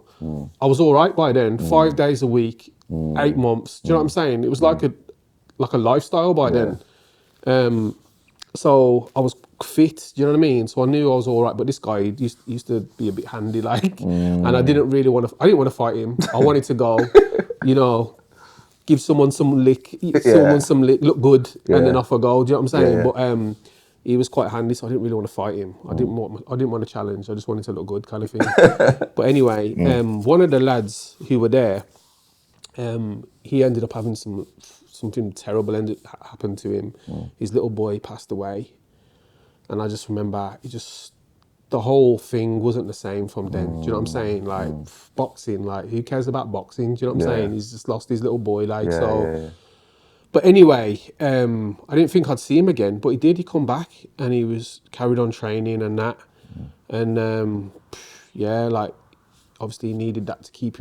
I was all right by then. 5 days a week, 8 months, do you know what I'm saying? It was like a lifestyle by then. So I was fit, do you know what I mean? So I knew I was all right, but this guy used to be a bit handy, like, and I didn't want to fight him. I wanted to go, you know, give someone some lick, look good, and then off I go, do you know what I'm saying? But he was quite handy, so I didn't really want to fight him. I didn't want a challenge. I just wanted to look good, kind of thing. But anyway, one of the lads who were there, he ended up having something terrible happened to him. His little boy passed away, and I just remember the whole thing wasn't the same from then. Do you know what I'm saying? Like boxing, like who cares about boxing? Do you know what I'm saying? He's just lost his little boy, like But anyway, I didn't think I'd see him again, but he did. He come back, and he was carried on training and that, and like obviously he needed that to keep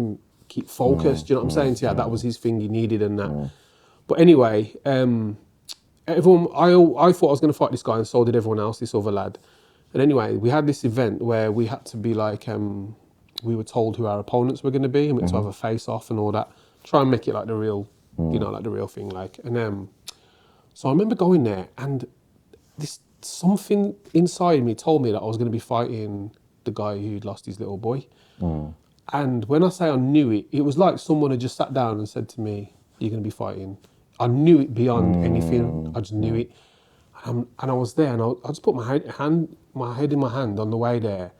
focused. Do you know what I'm saying? So that was his thing he needed and that. But anyway, everyone, I thought I was going to fight this guy, and so did everyone else, this other lad. And anyway, we had this event where we had to be like, we were told who our opponents were going to be, and we had to have a face-off and all that. Try and make it like the real, you know, like the real thing, like. And so I remember going there, and something inside me told me that I was going to be fighting the guy who'd lost his little boy. And when I say I knew it, it was like someone had just sat down and said to me, "You're going to be fighting." I knew it beyond anything. I just knew it. And I was there, and I just put my head in my hand on the way there.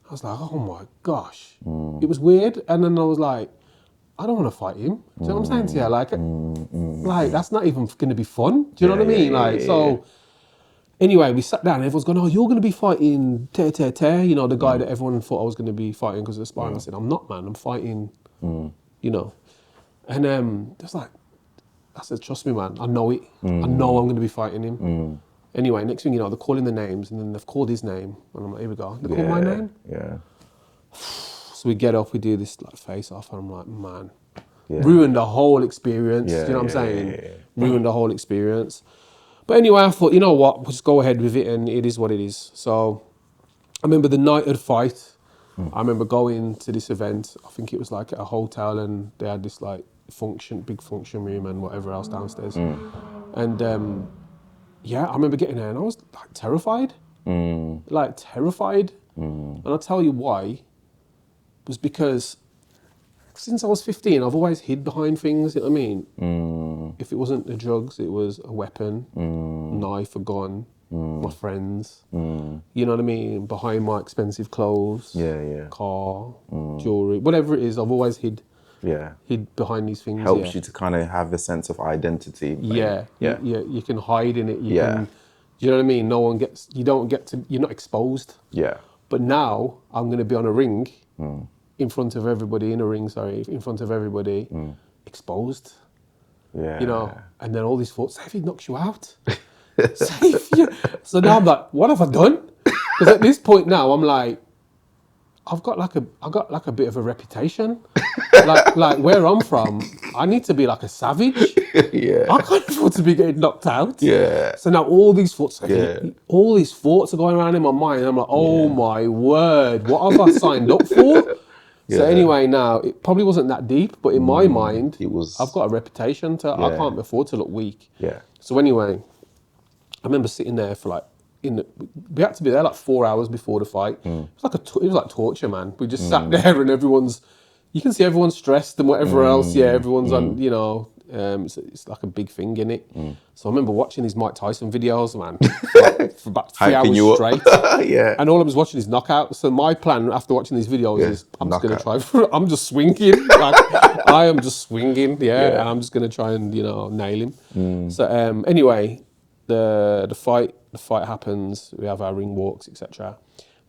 I was like, oh my gosh. It was weird. And then I was like, I don't want to fight him. Do you know what I'm saying to you? Like that's not even going to be fun. Do you know what I mean? So anyway, we sat down, and everyone's going, oh, you're going to be fighting Te, you know, the guy that everyone thought I was going to be fighting because of the sparring. I said, I'm not, man. I'm fighting, you know. And just like, I said, trust me, man, I know it. I know I'm going to be fighting him. Anyway, next thing you know, they're calling the names, and then they've called his name, and I'm like, here we go. They call my name. Yeah. So we get up, we do this like face off, and I'm like, man, ruined the whole experience. Yeah, Do you know what I'm yeah, saying? yeah, yeah. Ruined the whole experience. But anyway, I thought, you know what, we'll just go ahead with it, and it is what it is. So I remember the night of the fight. I remember going to this event. I think it was like at a hotel, and they had this like big function room and whatever else downstairs. And yeah, I remember getting there, and I was like terrified, like terrified. And I'll tell you why. Was because since I was 15, I've always hid behind things. You know what I mean? If it wasn't the drugs, it was a weapon, knife, a gun, my friends. You know what I mean? Behind my expensive clothes, car, jewelry, whatever it is, I've always hid behind these things. Helps you to kind of have a sense of identity. You can hide in it. You can, you know what I mean? No one gets. You don't get to. You're not exposed. Yeah. But now I'm going to be on a ring. In front of everybody, in front of everybody, exposed. Yeah. You know, and then all these thoughts, say if he knocks you out. Say if you... So now I'm like, what have I done? Because at this point now, I'm like, I've got like a bit of a reputation. like where I'm from, I need to be like a savage. I can't afford to be getting knocked out. So now all these thoughts are going around in my mind. And I'm like, oh my word, what have I signed up for? So anyway, now it probably wasn't that deep, but in my mind, it was. I've got a reputation to. I can't afford to look weak. Yeah. So anyway, I remember sitting there for like we had to be there like 4 hours before the fight. It was like torture, man. We just sat there and you can see everyone's stressed and whatever else. Yeah, everyone's on. You know, it's like a big thing in it. So I remember watching these Mike Tyson videos, man, for about 3 hours straight. And all I was watching is knockouts. So my plan after watching these videos is I'm just going to try. I'm just swinging. Like I am just swinging. And I'm just going to try and nail him. So anyway, the fight happens. We have our ring walks, etc.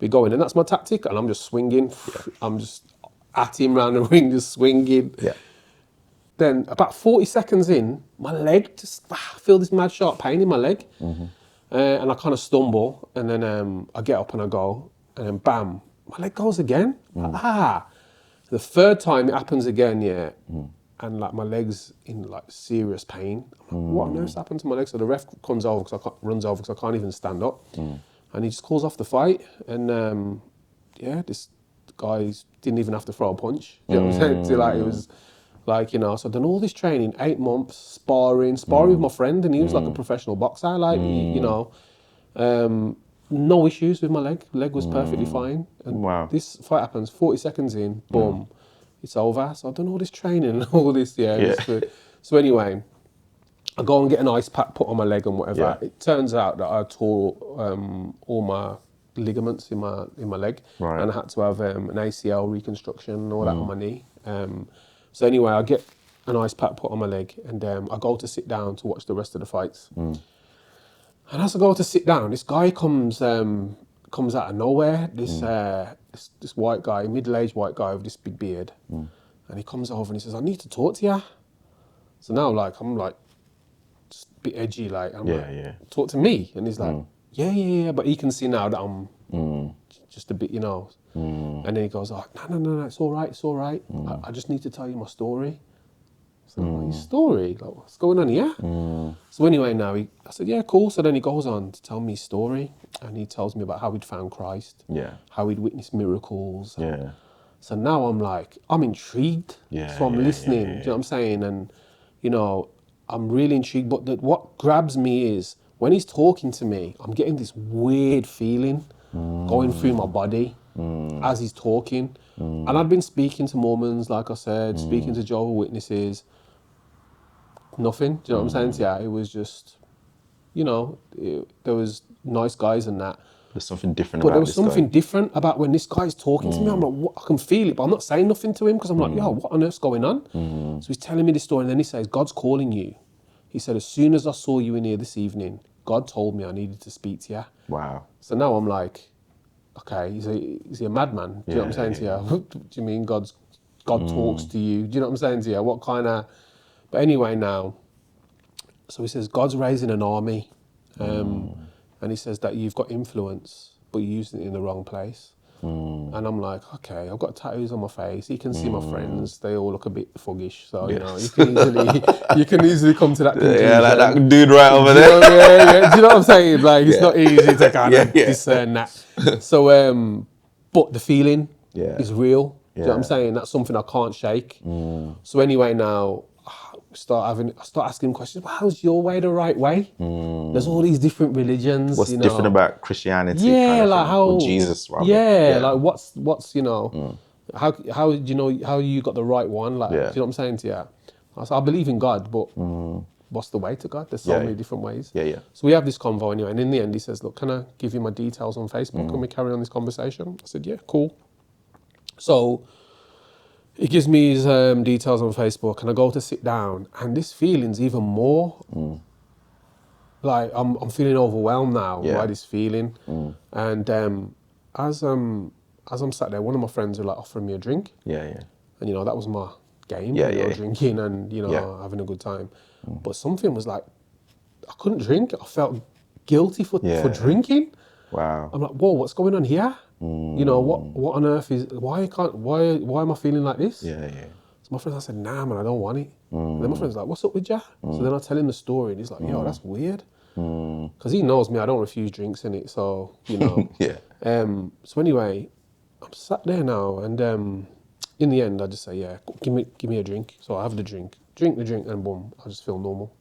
We go in, and that's my tactic. And I'm just swinging. I'm just at him around the ring, just swinging. Then about 40 seconds in, my leg just I feel this mad sharp pain in my leg, and I kind of stumble, and then I get up and I go, and then bam, my leg goes again. The third time it happens again, and like my leg's in like serious pain. I'm like, what on earth's happened to my leg? So the ref runs over because I can't even stand up, and he just calls off the fight, and this guy didn't even have to throw a punch. You know what I'm saying? So, like it was. Like, so I've done all this training, 8 months, sparring with my friend, and he was like a professional boxer, like, no issues with my leg. Leg was perfectly fine. And this fight happens, 40 seconds in, boom, it's over. So I've done all this training and all this, So anyway, I go and get an ice pack put on my leg and whatever. It turns out that I tore all my ligaments in my leg, and I had to have an ACL reconstruction and all that on my knee. So anyway, I get an ice pack put on my leg, and I go to sit down to watch the rest of the fights. And as I go to sit down, this guy comes out of nowhere. This white guy, middle-aged white guy with this big beard, and he comes over and he says, "I need to talk to you." So now, I'm like, just a bit edgy, like, talk to me, and he's like, yeah, but he can see now that I'm just a bit, And then he goes, "Oh, no, it's all right. I just need to tell you my story." So I'm like, "Your story? Like, what's going on here?" So anyway, now I said, "Yeah, cool." So then he goes on to tell me his story, and he tells me about how he'd found Christ, how he'd witnessed miracles. So now I'm like, I'm intrigued. So I'm listening. Do you know what I'm saying? And I'm really intrigued. But what grabs me is when he's talking to me, I'm getting this weird feeling going through my body as he's talking. And I'd been speaking to Mormons, like I said, speaking to Jehovah's Witnesses. Nothing. Do you know what I'm saying? It was just, there was nice guys and that. There's something different but about this guy. But there was something different about when this guy's talking to me. I'm like, what? I can feel it, but I'm not saying nothing to him because I'm like, yo, what on earth's going on? So he's telling me this story, and then he says, God's calling you. He said, as soon as I saw you in here this evening, God told me I needed to speak to you. Wow. So now I'm like, okay, is he a madman? Do you know what I'm saying to you? What do you mean God talks to you? Do you know what I'm saying to you? What kind of... But anyway, now, So he says, God's raising an army. And he says that you've got influence, but you're using it in the wrong place. And I'm like, okay, I've got tattoos on my face. You can see my friends; they all look a bit fuggish. So you know, you can easily come to that conclusion. Yeah, like that dude right over Do there. you know what I'm saying? Like, it's not easy to kind of discern that. So, but the feeling is real. Do you know what I'm saying? That's something I can't shake. So anyway, now I start asking questions. Well, how's your way the right way? There's all these different religions. What's different about Christianity? Yeah, kind of like thing? how Or Jesus, rather. Yeah, like what's you know, how do you know how you got the right one? Like, do you know what I'm saying to you? I said, I believe in God, but what's the way to God? There's so many different ways. Yeah. So we have this convo anyway, and in the end, he says, "Look, can I give you my details on Facebook? Can we carry on this conversation?" I said, "Yeah, cool." So he gives me his details on Facebook, and I go to sit down, and this feeling's even more. Like I'm feeling overwhelmed now by this feeling, and as I'm sat there, one of my friends are like offering me a drink. Yeah. And you know, that was my game. Yeah. Drinking and having a good time. But something was like, I couldn't drink. I felt guilty for drinking. Wow. I'm like, whoa, what's going on here? You know, what on earth is why am I feeling like this? Yeah. So my friend, I said, nah, man, I don't want it. And then my friend's like, what's up with you? So then I tell him the story, and he's like, yo, that's weird. Because he knows me, I don't refuse drinks in it, so, you know. So anyway, I'm sat there now, and in the end, I just say, yeah, give me a drink. So I have the drink, and boom, I just feel normal.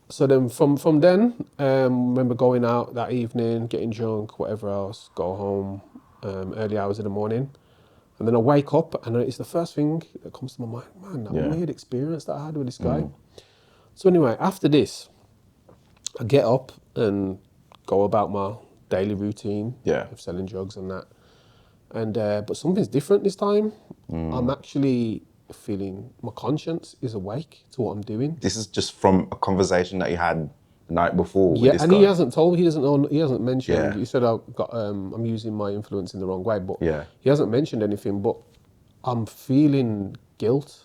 So then from then, remember going out that evening, getting drunk, whatever else, go home, early hours in the morning. And then I wake up, and it's the first thing that comes to my mind. Man, that weird experience that I had with this guy. So anyway, after this, I get up and go about my daily routine of selling drugs and that. And but something's different this time. I'm actually feeling my conscience is awake to what I'm doing. This is just from a conversation that you had the night before with this and guy. he hasn't told me, he doesn't know, he hasn't mentioned. He said I'm using my influence in the wrong way, but he hasn't mentioned anything. But I'm feeling guilt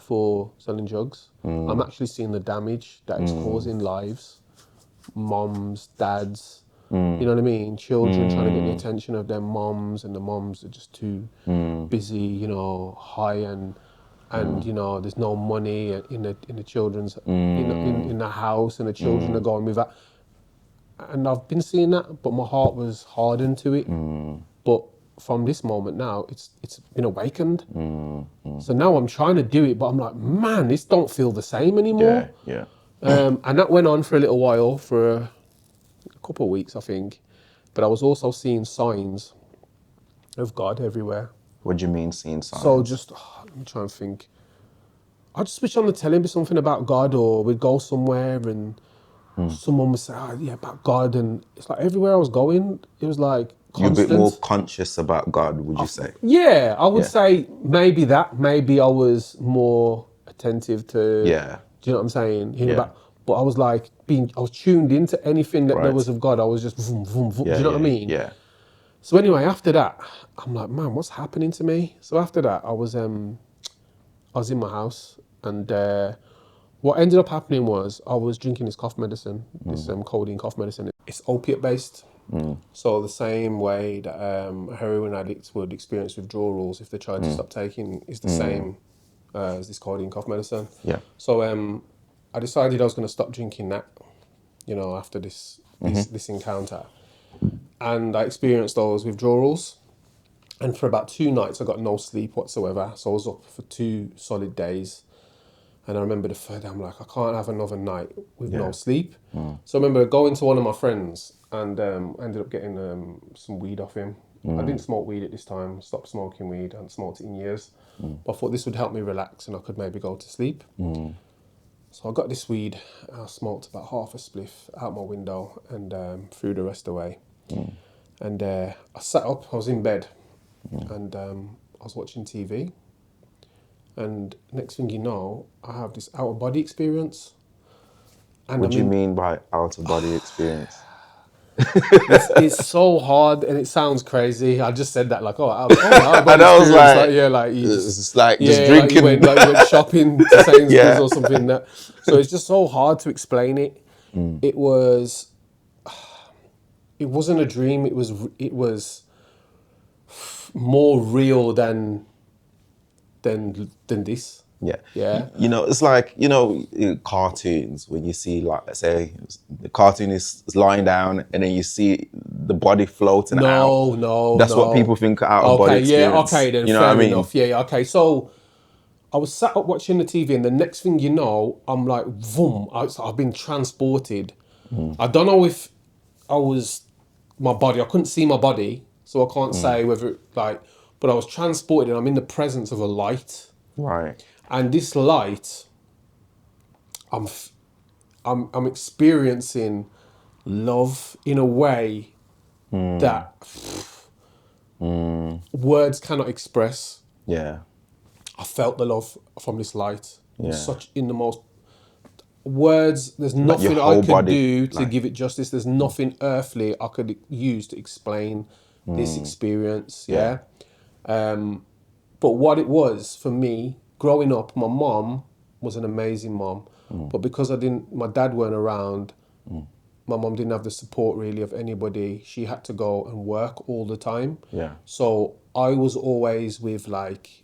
for selling drugs. I'm actually seeing the damage that it's causing lives, moms, dads. You know what I mean? Children trying to get the attention of their moms, and the moms are just too busy, you know, high and you know, there's no money in the children's in the house, and the children are going with that. And I've been seeing that, but my heart was hardened to it. But from this moment now, it's been awakened. So now I'm trying to do it, but I'm like, man, this don't feel the same anymore. And that went on for a little while, for a couple of weeks, I think. But I was also seeing signs of God everywhere. What do you mean seeing signs? So just, let me try and think. I'd just switch on the telly, be something about God, or we'd go somewhere and someone would say, about God. And it's like everywhere I was going, it was like constant. You're a bit more conscious about God, would you say? Yeah, I would say maybe that. Maybe I was more attentive to, do you know what I'm saying? But I was like, I was tuned into anything that there was of God. I was just, vroom, vroom, vroom, do you know what I mean? So anyway, after that, I'm like, man, what's happening to me? So after that, I was in my house, and what ended up happening was I was drinking this cough medicine, this codeine cough medicine. It's opiate based. So the same way that heroin addicts would experience withdrawals if they tried to stop taking is the same as this codeine cough medicine. So I decided I was going to stop drinking that, you know, after this encounter. And I experienced those withdrawals. And for about 2 nights, I got no sleep whatsoever. So I was up for 2 solid days. And I remember the third day, I'm like, I can't have another night with no sleep. So I remember going to one of my friends, and ended up getting some weed off him. I didn't smoke weed at this time, stopped smoking weed, I hadn't smoked it in years. But I thought this would help me relax and I could maybe go to sleep. So I got this weed, I smoked about half a spliff out my window and threw the rest away. And I sat up, I was in bed, and I was watching TV. And next thing you know, I have this out-of-body experience. And what do you mean by out-of-body experience? it's so hard and it sounds crazy. I just said that like, I've And I was experience. like, Yeah, like you it's just, just like just yeah, like drinking. you went shopping to Sainsbury's Yeah. or something. So it's just so hard to explain it. It wasn't a dream. It was more real than this. Yeah. Yeah. You know, it's like, you know, in cartoons when you see, like, let's say the cartoon is lying down and then you see the body floating out. No. That's what people think out of body Okay, yeah, experience. okay then, You know fair what I mean? enough. Yeah, okay. So I was sat up watching the TV and the next thing you know, I'm like, boom, I've been transported. I don't know if my body, I couldn't see my body, so I can't say whether but I was transported and I'm in the presence of a light. Right. And this light, I'm experiencing love in a way that words cannot express. Yeah. I felt the love from this light. Yeah. Such in the most words. There's your nothing I whole could body, do to like- give it justice. There's nothing earthly I could use to explain this experience. Yeah. But what it was for me growing up, my mom was an amazing mom, but because my dad weren't around, my mom didn't have the support really of anybody. She had to go and work all the time. Yeah. So I was always with like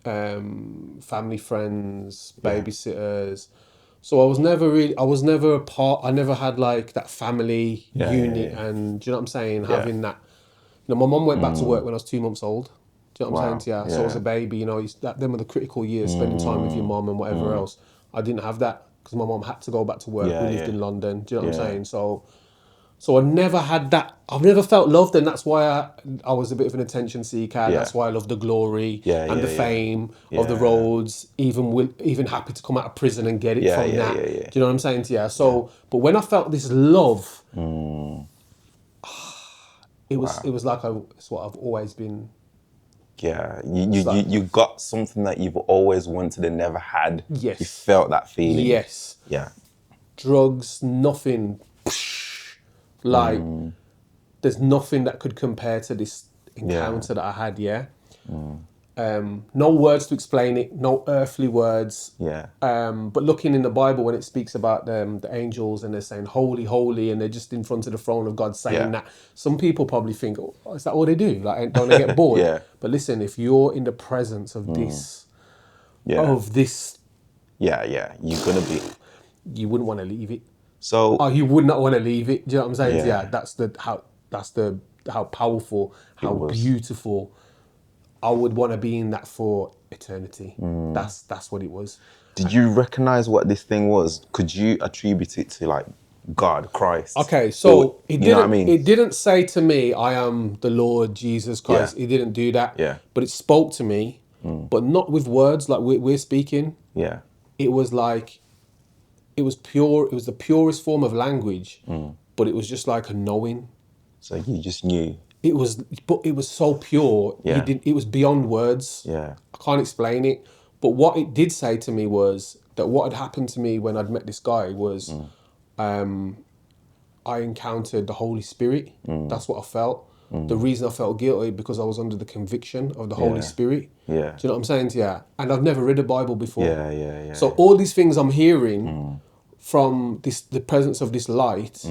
family friends, babysitters. So I was never a part. I never had like that family unit, and do you know what I'm saying? Having that. You know, my mum went back to work when I was 2 months old. Do you know what I'm saying to you? So as a baby, you know, them were the critical years, spending time with your mum and whatever else. I didn't have that because my mum had to go back to work. We lived in London. Do you know what I'm saying? So I never had that. I've never felt loved, and that's why I was a bit of an attention seeker. That's why I love the glory and the fame of the roads. Even happy to come out of prison and get it from that. Do you know what I'm saying to you? So, but when I felt this love, it was like it's what I've always been. Yeah, you got something that you've always wanted and never had. Yes. You felt that feeling. Yes. Yeah. Drugs, nothing. Like, there's nothing that could compare to this encounter that I had, yeah? No words to explain it, no earthly words. Yeah. But looking in the Bible when it speaks about the angels and they're saying, holy, holy, and they're just in front of the throne of God saying that, some people probably think, oh, is that all they do? Like, don't they get bored? Yeah. But listen, if you're in the presence of this, Yeah, you're going to be. you wouldn't want to leave it. So, You would not want to leave it. Do you know what I'm saying? Yeah. Yeah, how powerful, how beautiful. I would want to be in that for eternity. That's what it was. did you recognize what this thing was? Could you attribute it to like God, Christ? Okay, so you know what I mean? it didn't say to me, I am the Lord Jesus Christ. Yeah. It didn't do that. Yeah. But it spoke to me, but not with words like we're speaking. Yeah. It was like, it was pure. It was the purest form of language, but it was just like a knowing. So you just knew. It was so pure. Yeah. It was beyond words. Yeah. I can't explain it. But what it did say to me was that what had happened to me when I'd met this guy was I encountered the Holy Spirit. That's what I felt. The reason I felt guilty because I was under the conviction of the Holy Spirit. Yeah. Do you know what I'm saying to you? And I've never read the Bible before. Yeah. So all these things I'm hearing from the presence of this light,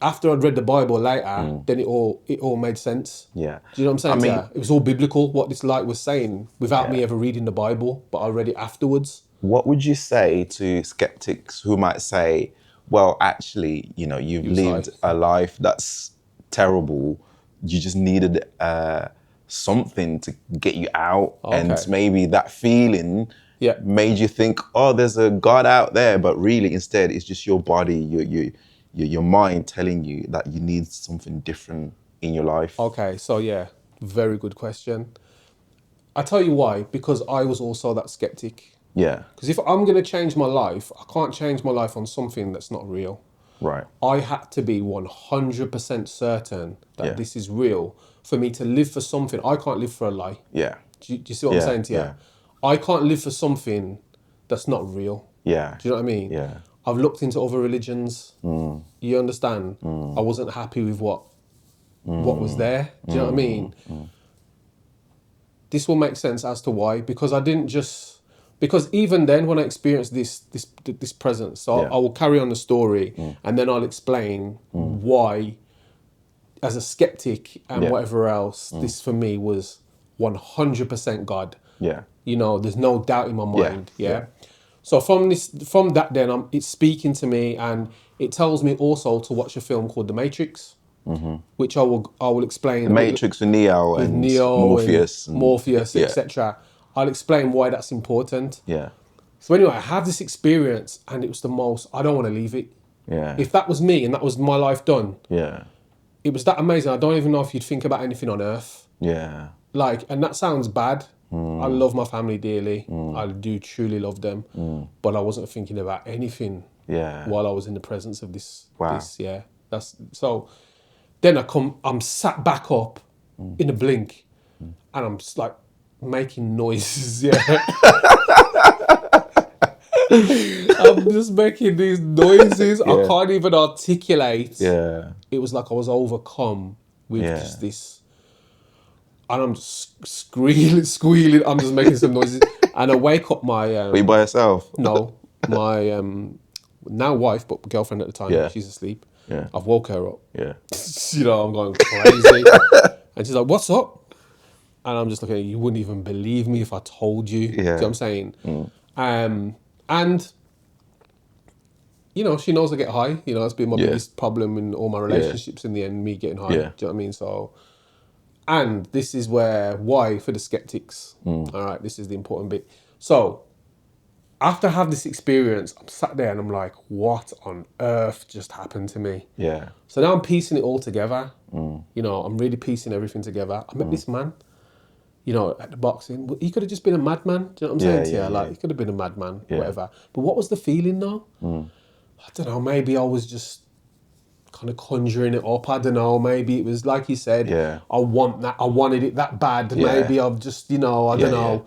after I'd read the Bible later, then it all made sense. Yeah. Do you know what I'm saying? I mean- Yeah. It was all biblical, what this light was saying, without me ever reading the Bible, but I read it afterwards. What would you say to skeptics who might say, well, actually, you know, you've lived a life that's terrible. You just needed something to get you out. And maybe that feeling made you think, oh, there's a God out there. But really, instead, it's just your body, your mind telling you that you need something different in your life. Okay, so yeah, very good question. I tell you why, because I was also that skeptic. Yeah. Because if I'm going to change my life, I can't change my life on something that's not real. Right. I had to be 100% certain that this is real for me to live for something. I can't live for a lie. Yeah. Do you see what I'm saying to you? Yeah. I can't live for something that's not real. Yeah. Do you know what I mean? Yeah. I've looked into other religions. You understand? I wasn't happy with what was there. Do you know what I mean? This will make sense as to why, because I didn't just, because even then when I experienced this presence, so Yeah. I will carry on the story and then I'll explain why, as a skeptic and Yeah. whatever else, this for me was 100% God. Yeah. You know, there's no doubt in my mind. Yeah. Yeah. So from that, then it's speaking to me, and it tells me also to watch a film called The Matrix, which I will explain. The Matrix with Neo and Morpheus. Morpheus, Yeah. etc. I'll explain why that's important. Yeah. So anyway, I have this experience, and it was the most. I don't want to leave it. Yeah. If that was me and that was my life done, Yeah. it was that amazing. I don't even know if you'd think about anything on earth. Yeah. Like, and that sounds bad. I love my family dearly. I do truly love them. But I wasn't thinking about anything Yeah. while I was in the presence of this. Wow. Yeah. That's so. Then I'm sat back up in a blink, and I'm just like making noises. Yeah. I'm just making these noises. I Yeah. can't even articulate. Yeah. It was like I was overcome with Yeah. just this, and I'm just squealing. I'm just making some noises, and I wake up my Were you by yourself? no, my now wife, but girlfriend at the time. Yeah. She's asleep. Yeah. I've woke her up. Yeah. You know, I'm going crazy, and she's like, "What's up?" And I'm just looking at you. You wouldn't even believe me if I told you. Do you know what I'm saying? And you know, she knows I get high. You know, that's been my biggest problem in all my relationships in the end, me getting high. Yeah. Do you know what I mean? So, and this is why for the skeptics. All right, this is the important bit. So, after I have this experience, I'm sat there and I'm like, what on earth just happened to me? Yeah. So now I'm piecing it all together. You know, I'm really piecing everything together. I met this man, you know, at the boxing. He could have just been a madman. Do you know what I'm saying to you? Yeah. Like, he could have been a madman, whatever. But what was the feeling though? I don't know. Maybe I was just kind of conjuring it up. I don't know. Maybe it was like you said. Yeah. I want that. I wanted it that bad. Yeah. Maybe I've just, you know, I don't know.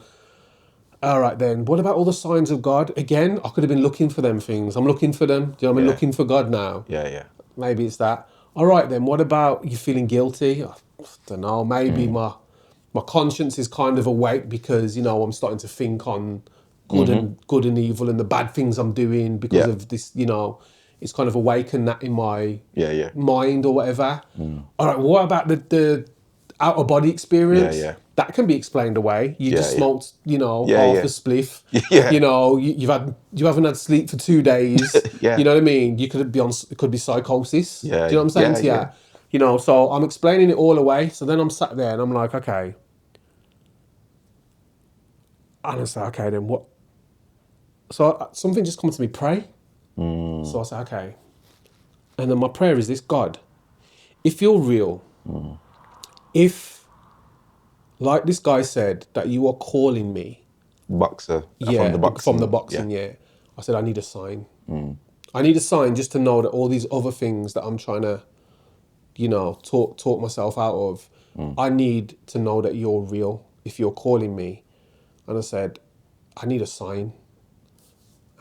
All right then. What about all the signs of God? Again, I could have been looking for them things. I'm looking for them. Do you know what I mean? Looking for God now. Yeah. Maybe it's that. All right then. What about you feeling guilty? I don't know. Maybe my conscience is kind of awake because, you know, I'm starting to think on good and evil and the bad things I'm doing because of this, you know, it's kind of awakened that in my mind or whatever. All right, what about the outer body experience? Yeah. That can be explained away. You just smoked, you know, half a spliff. Yeah. You know, you haven't had sleep for 2 days. Yeah. You know what I mean? You could be it could be psychosis. Yeah. Do you know what I'm saying to you? Yeah. You know, so I'm explaining it all away. So then I'm sat there and I'm like, okay. And I say, okay, then what? So something just comes to me, pray. So I say, okay. And then my prayer is this: God, if you're real, if, like this guy said, that you are calling me. Boxer. Yeah, from the boxing. boxing, yeah. I said, I need a sign. I need a sign just to know that all these other things that I'm trying to, you know, talk myself out of, I need to know that you're real if you're calling me. And I said, I need a sign.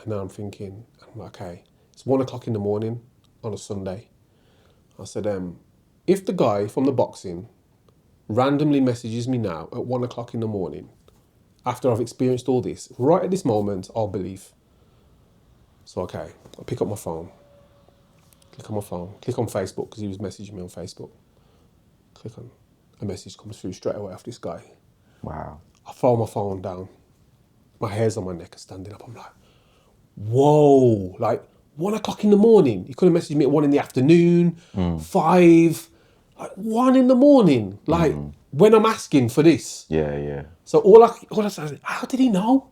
And then I'm thinking, okay, it's 1 o'clock in the morning on a Sunday. I said, if the guy from the boxing randomly messages me now at 1 o'clock in the morning, after I've experienced all this, right at this moment, I'll believe. So, okay, I pick up my phone, click on my phone, click on Facebook, because he was messaging me on Facebook. Click on, a message comes through straight away off this guy. Wow. I throw my phone down. My hair's on my neck and standing up. I'm like, whoa, like 1 o'clock in the morning. You could have messaged me at 1 in the afternoon, 5, like 1 in the morning. Like when I'm asking for this. Yeah. So all I say is, how did he know?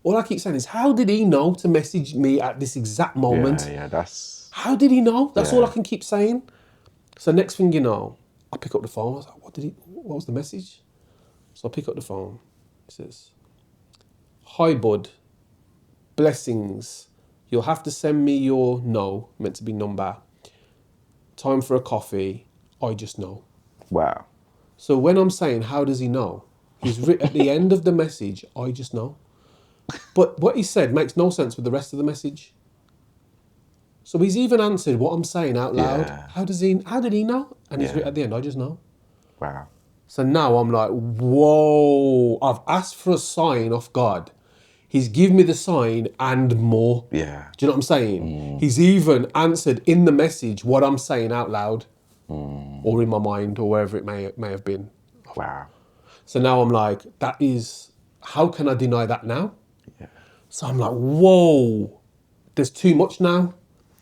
All I keep saying is, how did he know to message me at this exact moment? Yeah, that's... How did he know? That's all I can keep saying. So next thing you know, I pick up the phone. I was like, what was the message? So I pick up the phone. It says, hi, bud. Blessings. You'll have to send me your meant to be number. Time for a coffee. I just know. Wow. So when I'm saying, how does he know? He's written at the end of the message, I just know. But what he said makes no sense with the rest of the message. So he's even answered what I'm saying out loud. Yeah. How did he know? And he's at the end, I just know. Wow. So now I'm like, whoa, I've asked for a sign off God. He's given me the sign and more. Yeah. Do you know what I'm saying? He's even answered in the message what I'm saying out loud or in my mind or wherever it may have been. Wow. So now I'm like, how can I deny that now? Yeah. So I'm like, whoa, there's too much now.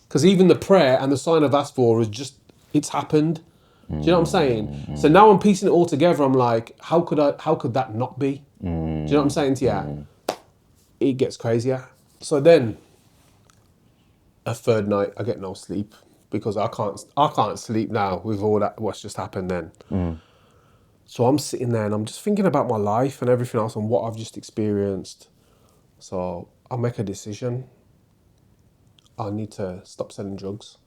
Because even the prayer and the sign I've asked for it's happened. Do you know what I'm saying? So now I'm piecing it all together. I'm like, how could that not be? Do you know what I'm saying to you? It gets crazier. So then, a third night, I get no sleep because I can't sleep now with all that what's just happened then. So I'm sitting there and I'm just thinking about my life and everything else and what I've just experienced. So I make a decision. I need to stop selling drugs.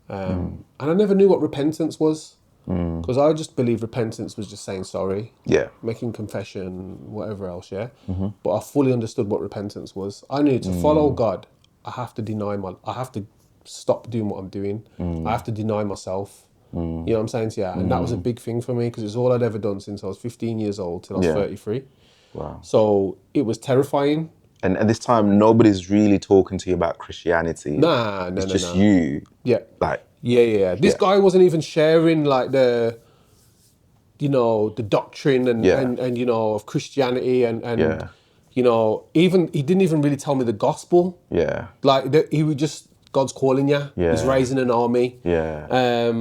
And I never knew what repentance was because I just believed repentance was just saying sorry, making confession, whatever else, But I fully understood what repentance was. I knew to follow God, I have to stop doing what I'm doing. I have to deny myself. You know what I'm saying to you? And that was a big thing for me because it's all I'd ever done since I was 15 years old till I was 33. Wow. So it was terrifying. And at this time, nobody's really talking to you about Christianity. No. It's just you. Yeah. Like. Yeah. This guy wasn't even sharing like the doctrine and of Christianity and even he didn't even really tell me the gospel. Yeah. Like he would just, God's calling you. Yeah. He's raising an army. Yeah.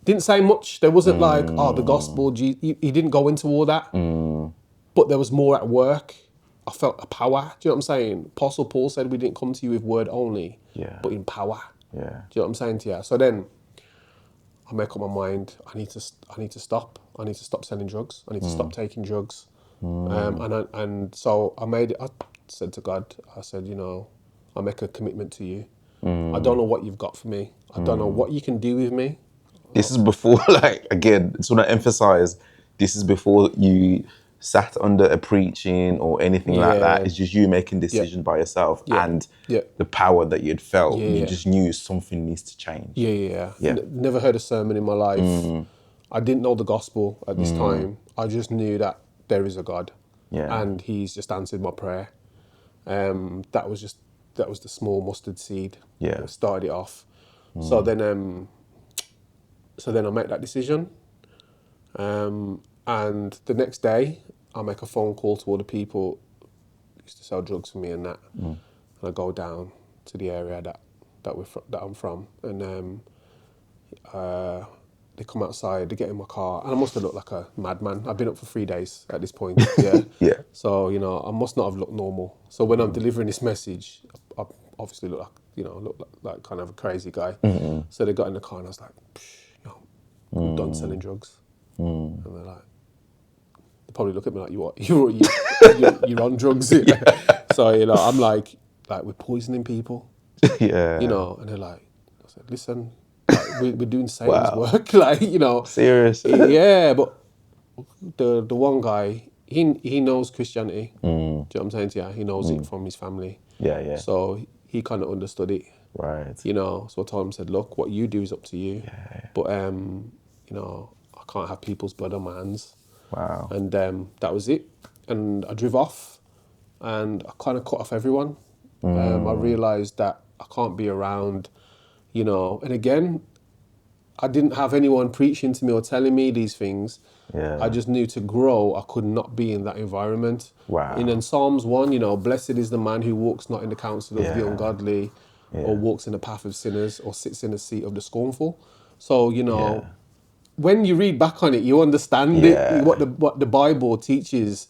Didn't say much. There wasn't like, the gospel. He didn't go into all that. But there was more at work. I felt a power. Do you know what I'm saying? Apostle Paul said we didn't come to you with word only, but in power. Yeah. Do you know what I'm saying to you? So then I make up my mind. I need to stop. I need to stop selling drugs. I need to stop taking drugs. So I said to God, I said, I make a commitment to you. I don't know what you've got for me. I don't know what you can do with me. This is before, again, just want to emphasize, this is before you sat under a preaching or anything like that. It's just you making decisions by yourself and the power that you'd felt. You just knew something needs to change. Yeah. Never heard a sermon in my life. I didn't know the gospel at this time. I just knew that there is a God. Yeah. And he's just answered my prayer. That was the small mustard seed that started it off. So then I make that decision. And the next day, I make a phone call to all the people who used to sell drugs for me and that. And I go down to the area that I'm from. And they come outside, they get in my car. And I must have looked like a madman. I've been up for 3 days at this point. Yeah. So, I must not have looked normal. So when I'm delivering this message, I obviously look like kind of a crazy guy. So they got in the car and I was like, I'm done selling drugs. And they're like, they probably look at me like, you're on drugs. So, I'm like we're poisoning people. Yeah. And they're like, I said, listen, we're doing Satan's work. Seriously? Yeah, but the one guy, he knows Christianity. Do you know what I'm saying to you? He knows it from his family. Yeah. So he kind of understood it. Right. So I told him, said, look, what you do is up to you. Yeah. But, I can't have people's blood on my hands. Wow. And that was it. And I drove off and I kind of cut off everyone. I realised that I can't be around, and again, I didn't have anyone preaching to me or telling me these things. Yeah. I just knew to grow, I could not be in that environment. Wow. And in Psalms 1, blessed is the man who walks not in the counsel of the ungodly or walks in the path of sinners or sits in the seat of the scornful. So, when you read back on it, you understand it, what the Bible teaches.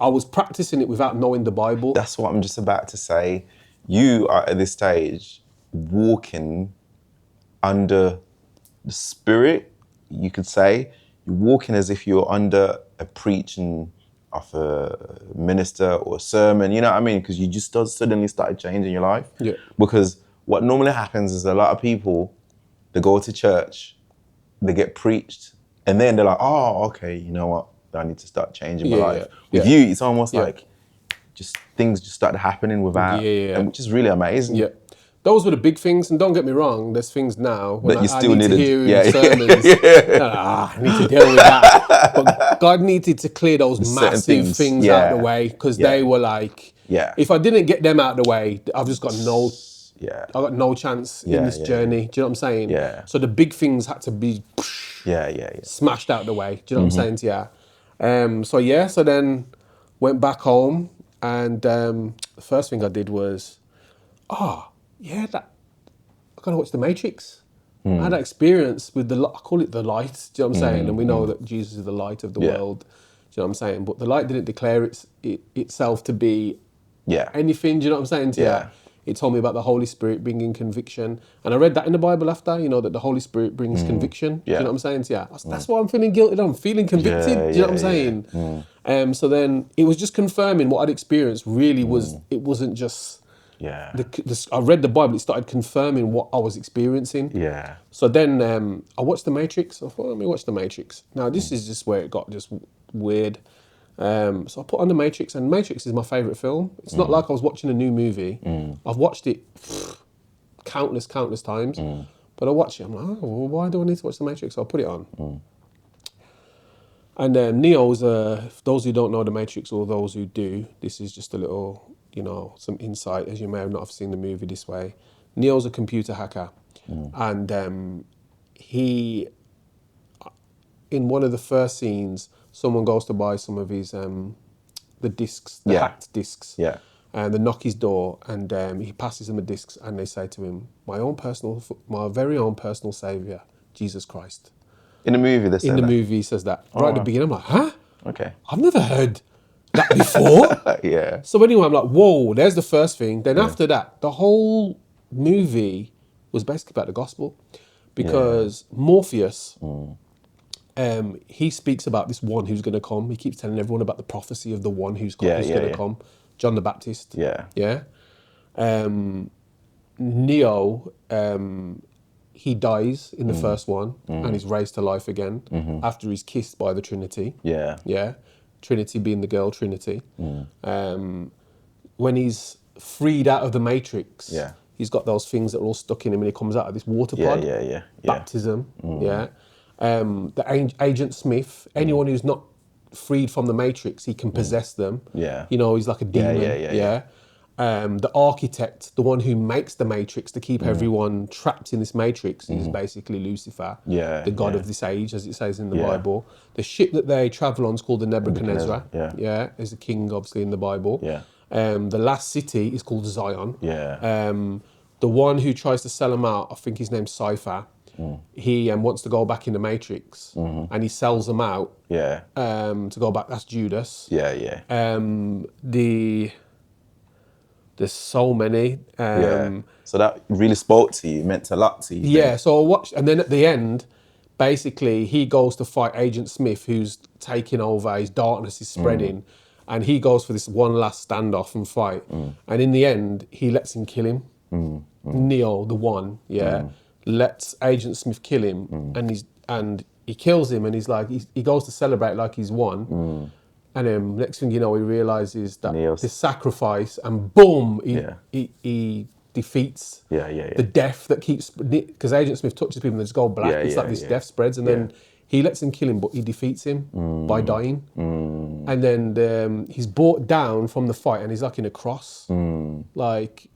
I was practicing it without knowing the Bible. That's what I'm just about to say. You are at this stage walking under the Spirit, you could say. You're walking as if you're under a preaching of a minister or a sermon, you know what I mean? Because you just suddenly started changing your life. Yeah. Because what normally happens is a lot of people, they go to church, they get preached, and then they're like, oh, okay, you know what? I need to start changing my life. With you, it's almost like just things just started happening without, and which is really amazing. Yeah. those were the big things. And don't get me wrong, there's things now when That you I still need to needed. hear Yeah. in sermons. I need to deal with that. But God needed to clear those massive things out of the way, because they were like, if I didn't get them out of the way, I've just got I got no chance in this journey. Do you know what I'm saying? Yeah. So the big things had to be smashed out of the way. Do you know what I'm saying? So then went back home, and the first thing I did was, I gotta watch The Matrix. I had that experience with I call it the light. Do you know what I'm saying? And we know that Jesus is the light of the world. Do you know what I'm saying? But the light didn't declare itself to be anything. Do you know what I'm saying? It told me about the Holy Spirit bringing conviction. And I read that in the Bible after, that the Holy Spirit brings conviction. Do you know what I'm saying? That's why I'm feeling guilty. I'm feeling convicted. Do you know what I'm saying? So then it was just confirming what I'd experienced really was, it wasn't just... I read the Bible, it started confirming what I was experiencing. So then I watched The Matrix. I thought, let me watch The Matrix. Now, this is just where it got just weird. So I put on The Matrix, and Matrix is my favourite film. It's not like I was watching a new movie. I've watched it countless times. But I watch it, I'm like, well, why do I need to watch The Matrix? So I put it on. And Neo's, for those who don't know The Matrix, or those who do, this is just a little... some insight, as you may have not have seen the movie this way. Neo's a computer hacker, and he, in one of the first scenes, someone goes to buy some of his the discs, hacked discs, and they knock his door, and he passes them the discs, and they say to him, my very own personal savior, Jesus Christ. In the movie, they say that? In the movie, he says that. Right at the beginning, I'm like, huh? Okay. I've never heard that before. So anyway, I'm like, whoa, there's the first thing. Then after that, the whole movie was basically about the gospel, because Morpheus, he speaks about this one who's going to come. He keeps telling everyone about the prophecy of the one who's going to come, John the Baptist. Neo, he dies in the first one, and he's raised to life again after he's kissed by the Trinity. Trinity being the girl Trinity. When he's freed out of the Matrix, he's got those things that are all stuck in him, and he comes out of this water pod. Baptism. The Agent Smith, anyone who's not freed from the Matrix, he can possess them. He's like a demon. The architect, the one who makes the Matrix to keep everyone trapped in this Matrix, is basically Lucifer, the god of this age, as it says in the Bible. The ship that they travel on is called the Nebuchadnezzar. Is a king, obviously, in the Bible. The last city is called Zion. The one who tries to sell him out, I think his name's Cypher. He wants to go back in the Matrix, and he sells them out to go back. That's Judas. There's so many. So that really spoke to you, meant a lot to you. So I watched, and then at the end, basically, he goes to fight Agent Smith, who's taking over, his darkness is spreading, and he goes for this one last standoff and fight. And in the end, he lets him kill him. Neo, the one, lets Agent Smith kill him, and he kills him, and he's like, he goes to celebrate like he's won. And then next thing you know, he realizes that this sacrifice, and boom, he defeats the death that keeps, because Agent Smith touches people and they just go black. It's like this death spreads, and then he lets him kill him, but he defeats him by dying. And then he's brought down from the fight, and he's like in a cross, like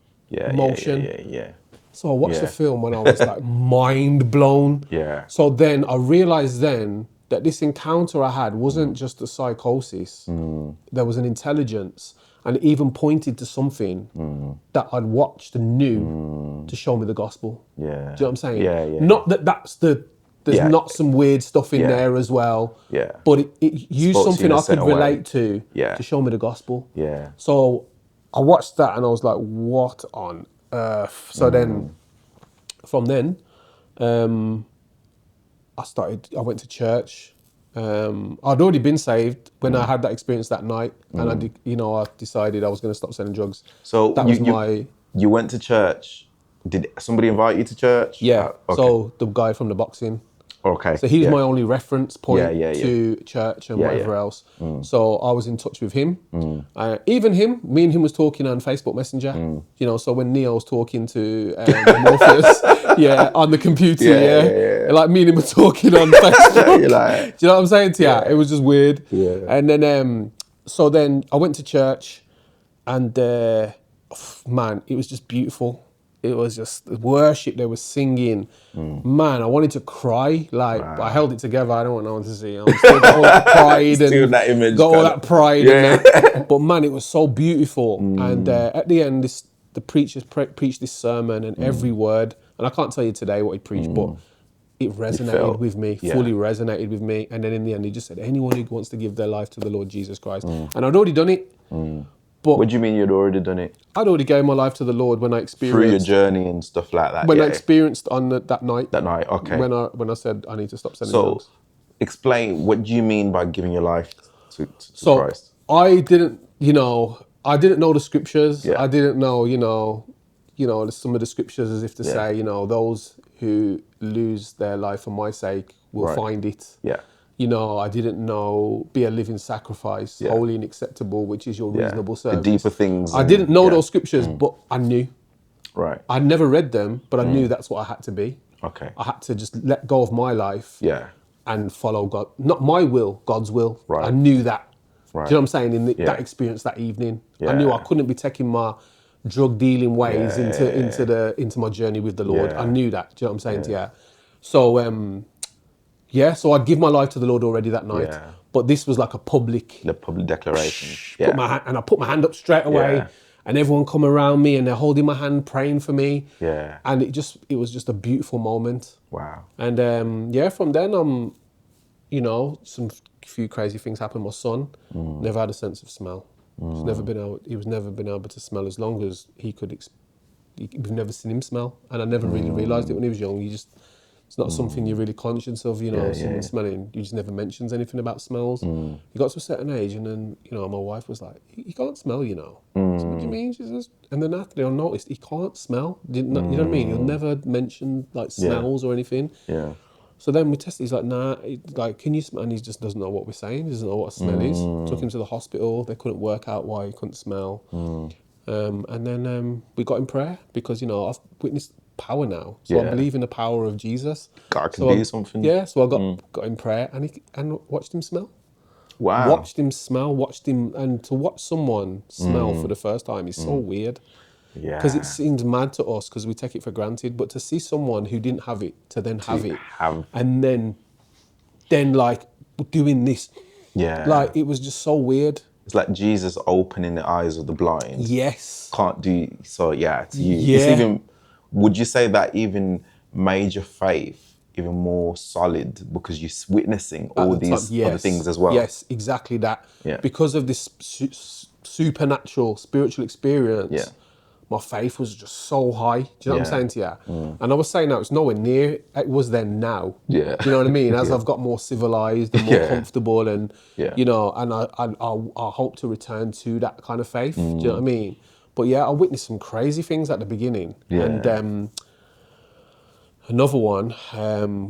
motion. So I watched the film and I was like mind blown. So then I realized then that this encounter I had wasn't just a psychosis. There was an intelligence, and it even pointed to something that I'd watched and knew to show me the gospel. Do you know what I'm saying? Not that that's there's not some weird stuff in there as well. But it used something I could relate to show me the gospel. So I watched that and I was like, what on earth? So then, from then, I went to church. I'd already been saved when I had that experience that night, and I decided I was going to stop selling drugs. So that was you went to church. Did somebody invite you to church? Okay. So the guy from the boxing. Okay. So he was yeah. my only reference point Yeah. to church and Yeah, whatever yeah. else. So I was in touch with him. Even him, me and him was talking on Facebook Messenger. You know, so when Neo was talking to Morpheus, on the computer, like me and him were talking on Facebook. You're like, Do you know what I'm saying to you? It was just weird. Yeah. And then, so then I went to church, and man, it was just beautiful. It was just worship. They were singing. Man, I wanted to cry. Like, I held it together. I don't want no one to see. I'm still got all that pride Still that image, got all kinda. that pride and that. But man, it was so beautiful. And at the end, the preacher preached this sermon, and every word. And I can't tell you today what he preached, but it resonated felt- with me. Fully resonated with me. And then in the end, he just said, anyone who wants to give their life to the Lord Jesus Christ. And I'd already done it. But what do you mean you'd already done it? I'd already gave my life to the Lord when I experienced Through your journey and stuff like that? when I experienced on that night. That night, okay. When I said I need to stop selling So, drugs. explain, what do you mean by giving your life to So Christ? I didn't know the scriptures. Yeah. I didn't know, some of the scriptures as if to say, those who lose their life for my sake will find it. Yeah. I didn't know be a living sacrifice, holy and acceptable, which is your reasonable service. The deeper things. I didn't know those scriptures, but I knew. Right. I'd never read them, but I knew that's what I had to be. Okay. I had to just let go of my life Yeah. and follow God. Not my will, God's will. Right. I knew that. Right. Do you know what I'm saying? In that experience that evening, I knew I couldn't be taking my drug dealing ways into my journey with the Lord. Yeah. I knew that. Do you know what I'm saying? Yeah. So so I'd give my life to the Lord already that night. Yeah. But this was like a public. The public declaration. I put my hand up straight away, and everyone come around me and they're holding my hand, praying for me. Yeah. And it was just a beautiful moment. Wow. And from then some few crazy things happened. My son never had a sense of smell. He was never been able to smell as long as he could. We've never seen him smell, and I never really realised it when he was young. It's not something you're really conscious of, someone smelling. You just never mentions anything about smells. He got to a certain age, and then, my wife was like, he can't smell, So what do you mean? She says, and then after I noticed, he can't smell. You know what I mean? He'll never mention like smells or anything. Yeah. So then we tested, he's like, nah, like, can you smell? And he just doesn't know what we're saying. He doesn't know what a smell is. Took him to the hospital. They couldn't work out why he couldn't smell. And then we got in prayer because, I've witnessed power now. So I believe in the power of Jesus. God can do something. Yeah, so I got in prayer and watched him smell. Wow. Watched him, and to watch someone smell for the first time is so weird. Yeah. Because it seems mad to us because we take it for granted. But to see someone who didn't have it to then have it, and then like doing this, like it was just so weird. It's like Jesus opening the eyes of the blind. Yes. Can't do so. Yeah. It's you. Yeah. It's even. Would you say that even made your faith even more solid because you're witnessing all these other things as well? Yes, exactly that. Yeah. Because of this supernatural spiritual experience, my faith was just so high. Do you know what I'm saying to you? And I was saying that it's nowhere near it was then now. Yeah. Do you know what I mean? As I've got more civilized and more comfortable and, and I hope to return to that kind of faith. Do you know what I mean? But I witnessed some crazy things at the beginning. Yeah. And another one,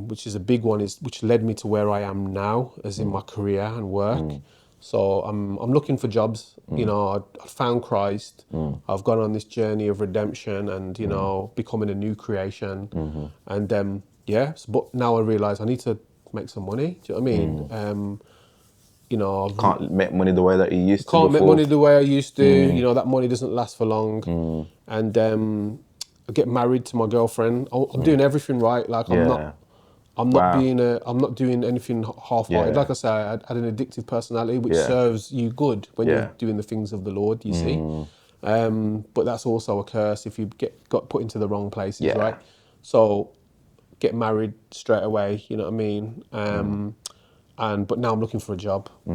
which is a big one, which led me to where I am now, as in my career and work. So I'm looking for jobs. I found Christ. I've gone on this journey of redemption and becoming a new creation. And but now I realise I need to make some money. Do you know what I mean? Can't make money the way that you used to. Can't before. make money the way I used to. That money doesn't last for long. And I get married to my girlfriend. I'm doing everything right. Like I'm not doing anything half-hearted. Like I say, I had an addictive personality, which serves you good when you're doing the things of the Lord. You see, but that's also a curse if you got put into the wrong places, right? So get married straight away. You know what I mean? But now I'm looking for a job. I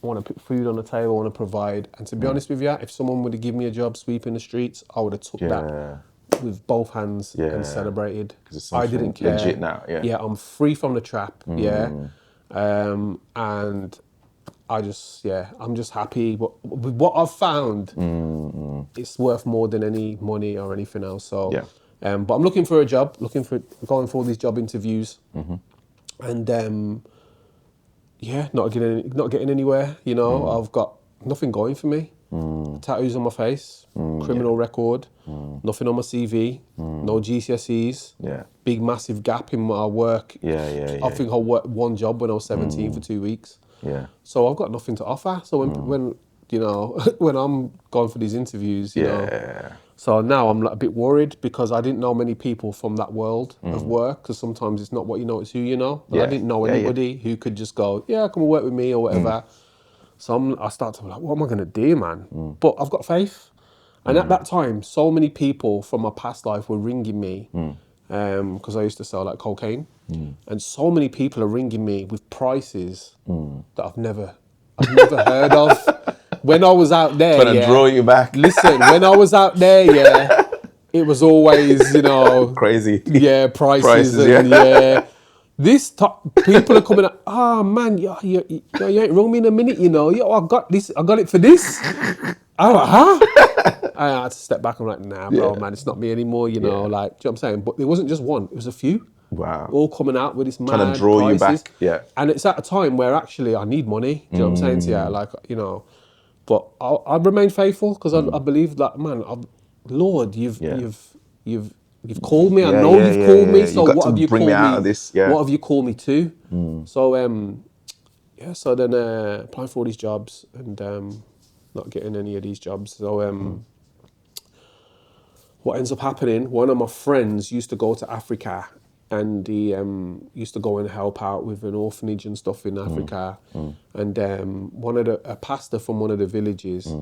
want to put food on the table. I want to provide. And to be honest with you, if someone would have given me a job sweeping the streets, I would have took that with both hands and celebrated. I didn't care. Legit now. Yeah, I'm free from the trap. And I just I'm just happy. But with what I've found, it's worth more than any money or anything else. So, but I'm looking for a job. Going for all these job interviews. and yeah, not getting anywhere. You know, I've got nothing going for me. Tattoos on my face, criminal record, nothing on my CV, no GCSEs. Yeah. Big massive gap in my work. Yeah. I think I worked one job when I was 17 for 2 weeks. Yeah. So I've got nothing to offer. So when you know, when I'm going for these interviews, you know, so now I'm like a bit worried because I didn't know many people from that world of work, because sometimes it's not what you know, it's who you know. And I didn't know anybody who could just go, yeah, come and work with me or whatever. So I start to be like, what am I going to do, man? But I've got faith. And at that time, so many people from my past life were ringing me because I used to sell like cocaine. And so many people are ringing me with prices that I've never heard of. When I was out there, Trying to draw you back. Listen, when I was out there, it was always, you know, crazy. Yeah, prices and This people are coming up. Oh man, you ain't wrong me in a minute. You know, I got this. I got it for this. I'm like, huh? I had to step back. I'm like, nah, bro, man, it's not me anymore. You know, like, do you know what I'm saying? But it wasn't just one. It was a few. Wow. All coming out with this mad Trying to draw prices. you back. Yeah. And it's at a time where actually I need money. Do you know what I'm saying to you? Like, you know, but I remain faithful because I believe that, man, Lord, you've called me. I know you've called me. So what have you called me? Out of this. Yeah. What have you called me to? So so then applying for all these jobs and not getting any of these jobs. So what ends up happening? One of my friends used to go to Africa, and he used to go and help out with an orphanage and stuff in Africa. And a pastor from one of the villages,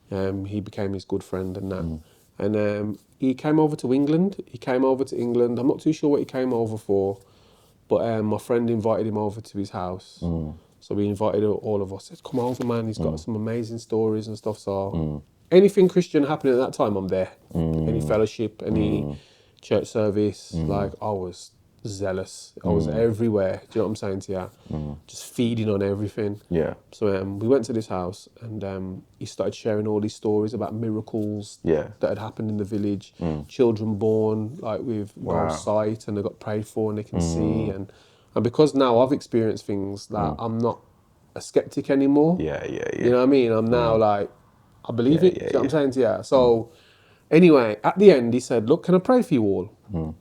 he became his good friend and that. And he came over to England. I'm not too sure what he came over for, but my friend invited him over to his house. So we invited all of us. Said, come over, man. He's got some amazing stories and stuff. So anything Christian happening at that time, I'm there. Any fellowship, any church service, like I was zealous. I was everywhere. Do you know what I'm saying to you? Just feeding on everything. Yeah. So we went to this house, and he started sharing all these stories about miracles that had happened in the village. Children born like with no sight, and they got prayed for and they can see. And because now I've experienced things that I'm not a skeptic anymore. Yeah. You know what I mean? I'm now like, I believe it. Do you know what I'm saying to you? So anyway, at the end, he said, look, can I pray for you all?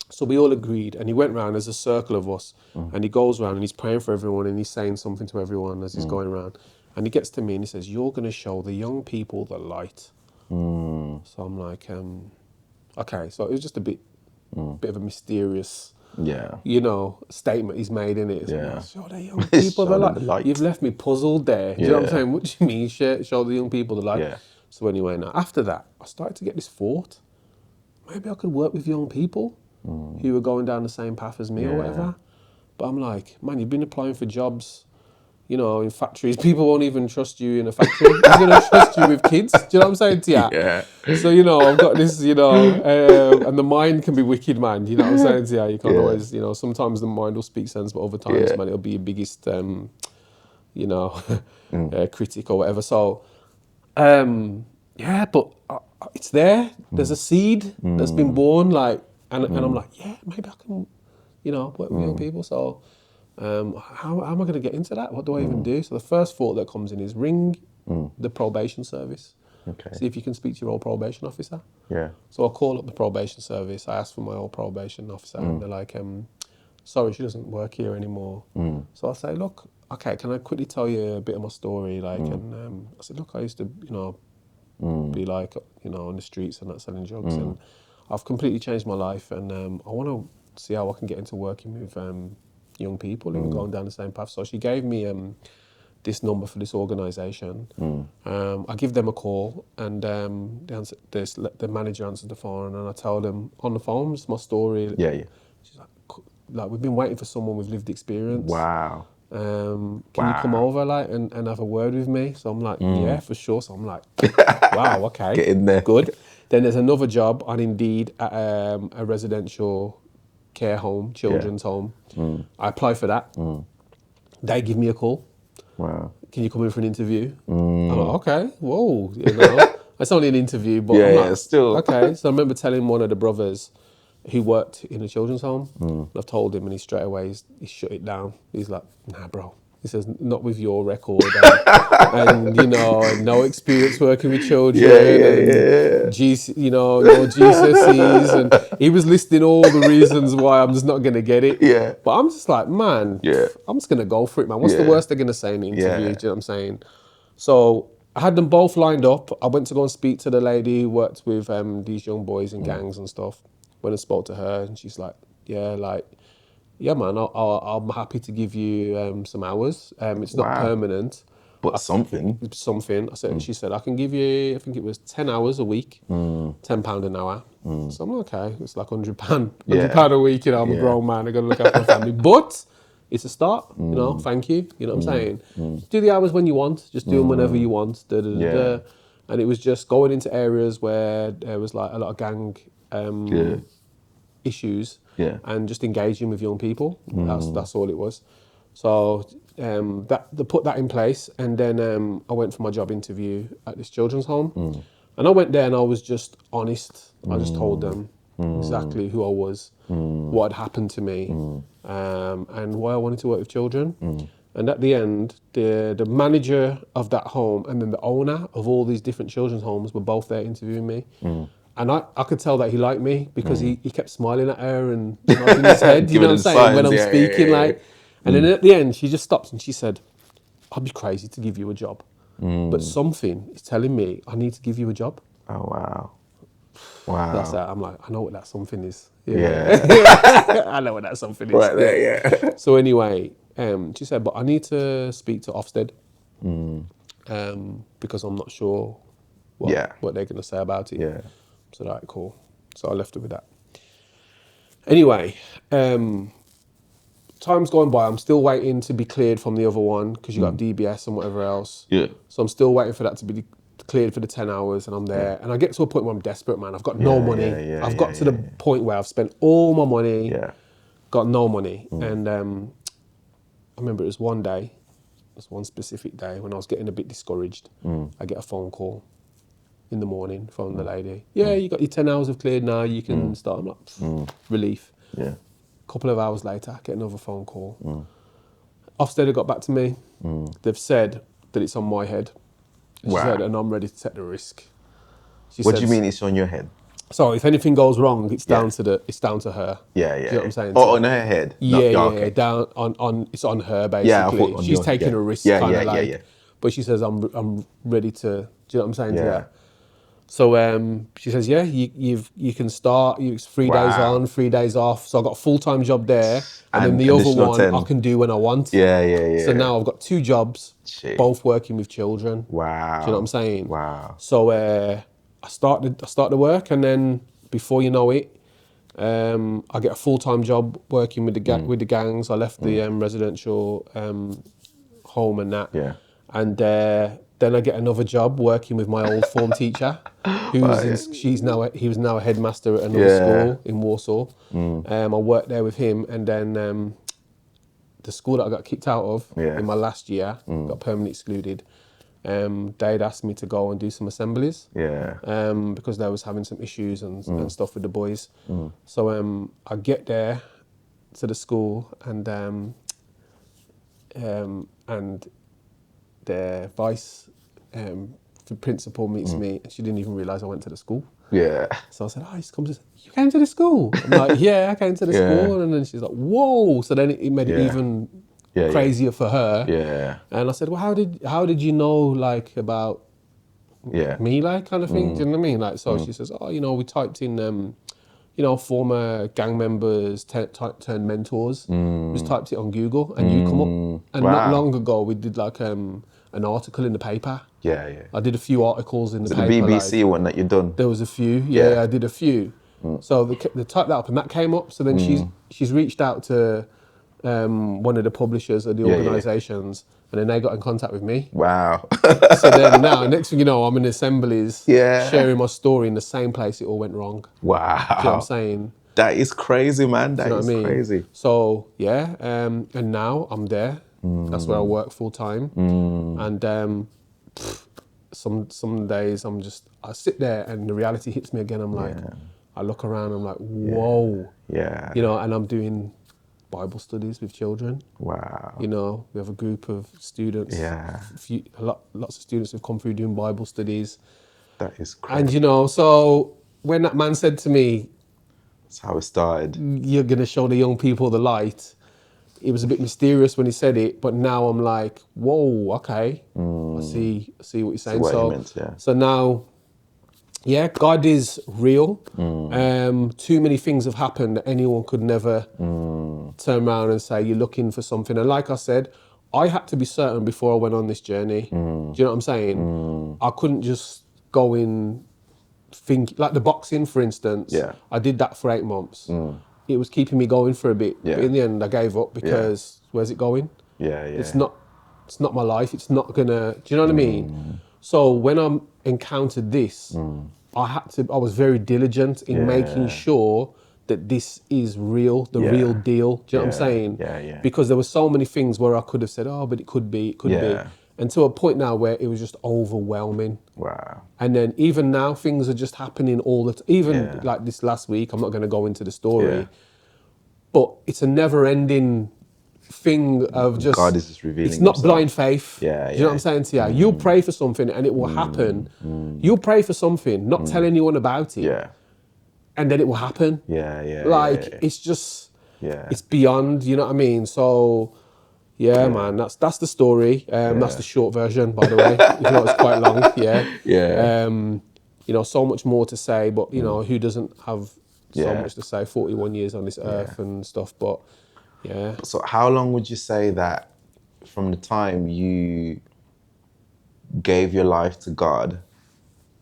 So we all agreed, and he went round. There's a circle of us, and he goes round and he's praying for everyone, and he's saying something to everyone as he's going around. And he gets to me and he says, "You're going to show the young people the light." So I'm like, okay. So it was just a bit of a mysterious, you know, statement he's made in it. Yeah. Show the young people the light. You've left me puzzled there. Do you know what I'm saying? What do you mean, show the young people the light? Yeah. So anyway, now after that, I started to get this thought. Maybe I could work with young people who were going down the same path as me or whatever. But I'm like, man, you've been applying for jobs, you know, in factories. People won't even trust you in a factory. Who's going to trust you with kids? Do you know what I'm saying to you? Yeah. So, you know, I've got this, you know, and the mind can be wicked, man. You know what I'm saying to you? You can't always, you know, sometimes the mind will speak sense, but other times, man, it'll be your biggest, you know, critic or whatever. So, but it's there. There's a seed that's been born, like, and I'm like, yeah, maybe I can, you know, work with young people. So how am I going to get into that? What do I even do? So the first thought that comes in is ring the probation service. Okay. See if you can speak to your old probation officer. Yeah. So I call up the probation service. I ask for my old probation officer, and they're like, sorry, she doesn't work here anymore. So I say, look, okay, can I quickly tell you a bit of my story? Like, and I said, look, I used to, you know, be like, you know, on the streets and not selling drugs, and I've completely changed my life, and I want to see how I can get into working with young people who are going down the same path. So she gave me this number for this organisation. I give them a call, and the manager answered the phone, and I tell them on the phone, it's my story. Yeah. She's like, we've been waiting for someone with lived experience. Wow. Can you come over and have a word with me? So I'm like, yeah, for sure. So I'm like, wow, okay. Get in there. Good. Then there's another job on Indeed at a residential care home, children's home. I apply for that. They give me a call. Wow. Can you come in for an interview? I'm like, okay, whoa, you know. It's only an interview, but I'm like, still. Okay. So I remember telling one of the brothers, who worked in a children's home. And I've told him, and he straight away he shut it down. He's like, nah, bro. He says, not with your record and you know, and no experience working with children and no GCSEs, and he was listing all the reasons why I'm just not gonna get it. Yeah. But I'm just like, man, I'm just gonna go for it, man. What's the worst they're gonna say in the interview? Do you know what I'm saying? So I had them both lined up. I went to go and speak to the lady who worked with these young boys in gangs and stuff. Went and spoke to her, and she's like, yeah, man, I'm happy to give you some hours. It's not permanent. But something. Something. I said, she said, I can give you, I think it was 10 hours a week, £10 an hour. So I'm like, okay, it's like £100, £100 a week, you know, I'm a grown man, I gotta look after my family. But it's a start, you know, thank you, you know what I'm saying? Do the hours when you want, just do them whenever you want, And it was just going into areas where there was like a lot of gang issues and just engaging with young people. That's all it was. So they put that in place, and then I went for my job interview at this children's home. And I went there and I was just honest. I just told them exactly who I was, what had happened to me, and why I wanted to work with children. And at the end, the manager of that home and then the owner of all these different children's homes were both there interviewing me. And I could tell that he liked me because he kept smiling at her and nodding his head, you know what I'm saying, when I'm speaking. And then at the end, she just stopped and she said, I'd be crazy to give you a job. But something is telling me I need to give you a job. Oh, wow. Wow. That's that. I'm like, I know what that something is. I know what that something is. Right there, So anyway, she said, but I need to speak to Ofsted because I'm not sure what they're going to say about it. Yeah. So all right, cool. So I left her with that. Anyway, time's going by. I'm still waiting to be cleared from the other one because you got DBS and whatever else. Yeah. So I'm still waiting for that to be cleared for the 10 hours, and I'm there. And I get to a point where I'm desperate, man. I've got no money. I've got to the point where I've spent all my money, got no money. And I remember it was one day, it was one specific day when I was getting a bit discouraged. I get a phone call in the morning from the lady. Yeah, you got your 10 hours of cleared now, you can start. I'm like, relief. Yeah. A couple of hours later, I get another phone call. Ofsted have got back to me. They've said that it's on my head. She said, and I'm ready to take the risk. What do you mean it's on your head? So if anything goes wrong, it's down to her. Yeah. Do you know what I'm saying? Oh, on her head. Yeah. Down on it's on her basically. Yeah, I thought she's taking a risk, Yeah. But she says I'm ready to. Do you know what I'm saying? Yeah. So she says, yeah, you can start. It's 3 days on, 3 days off. So I got a full-time job there, and then the other one 10. I can do when I want. Yeah. So now I've got 2 jobs, both working with children. Wow. Do you know what I'm saying? Wow. So I start the work, and then before you know it, I get a full-time job working with the gangs. I left the residential home and that. Yeah. And then I get another job working with my old form teacher, he was now a headmaster at another school in Warsaw. I worked there with him, and then the school that I got kicked out of in my last year, got permanently excluded. They'd asked me to go and do some assemblies because they was having some issues and stuff with the boys. So I get there to the school, and the vice principal meets me, and she didn't even realise I went to the school. Yeah. So I said, you came to the school? I'm like, yeah, I came to the school. And then she's like, whoa. So then it made it even crazier for her. Yeah. And I said, well, how did you know, like, about me, like, kind of thing? Do you know what I mean? Like, so she says, we typed in, former gang members turned mentors. We just typed it on Google, and you come up. And not long ago, we did, like, an article in the paper. Yeah. I did a few articles in the paper. The BBC one that you've done? There was a few. Yeah, I did a few. So they typed that up, and that came up. So then she's reached out to one of the publishers of the organisations, and then they got in contact with me. Wow. So then now, next thing you know, I'm in assemblies, sharing my story in the same place it all went wrong. Wow. Do you know what I'm saying? That is crazy, man. That is crazy. So and now I'm there. That's where I work full time. And some days I sit there and the reality hits me again. I'm like, I look around, I'm like, whoa. Yeah. You know, and I'm doing Bible studies with children. Wow. You know, we have a group of students. Yeah. Lots of students have come through doing Bible studies. That is And, crazy. you know, so when that man said to me, That's how it started. you're going to show the young people the light, it was a bit mysterious when he said it, but now I'm like, whoa, okay. I see what you're saying. what he meant, yeah. So now, yeah, God is real. Too many things have happened that anyone could never turn around and say, you're looking for something. And like I said, I had to be certain before I went on this journey. Do you know what I'm saying? I couldn't just go in think, like the boxing, for instance. Yeah. I did that for 8 months. It was keeping me going for a bit. Yeah. But in the end, I gave up because where's it going? Yeah. It's not my life. It's not gonna, do you know what I mean? So when I encountered this, I was very diligent in making sure that this is real, the real deal. Do you know what I'm saying? Yeah. Because there were so many things where I could have said, oh, but it could be. And to a point now where it was just overwhelming. Wow. And then even now, things are just happening all the time. Even like this last week, I'm not going to go into the story, but it's a never-ending thing of just... God is just revealing It's not himself. blind faith. Yeah, Do you know what I'm saying to you? You'll pray for something and it will happen. You'll pray for something, not tell anyone about it. Yeah. And then it will happen. Yeah. It's just... Yeah. It's beyond, you know what I mean? So... Yeah, man, that's the story. That's the short version, by the way. Even though it's quite long, Yeah. You know, so much more to say, but you know, who doesn't have so much to say? 41 years on this earth and stuff, but yeah. So how long would you say that from the time you gave your life to God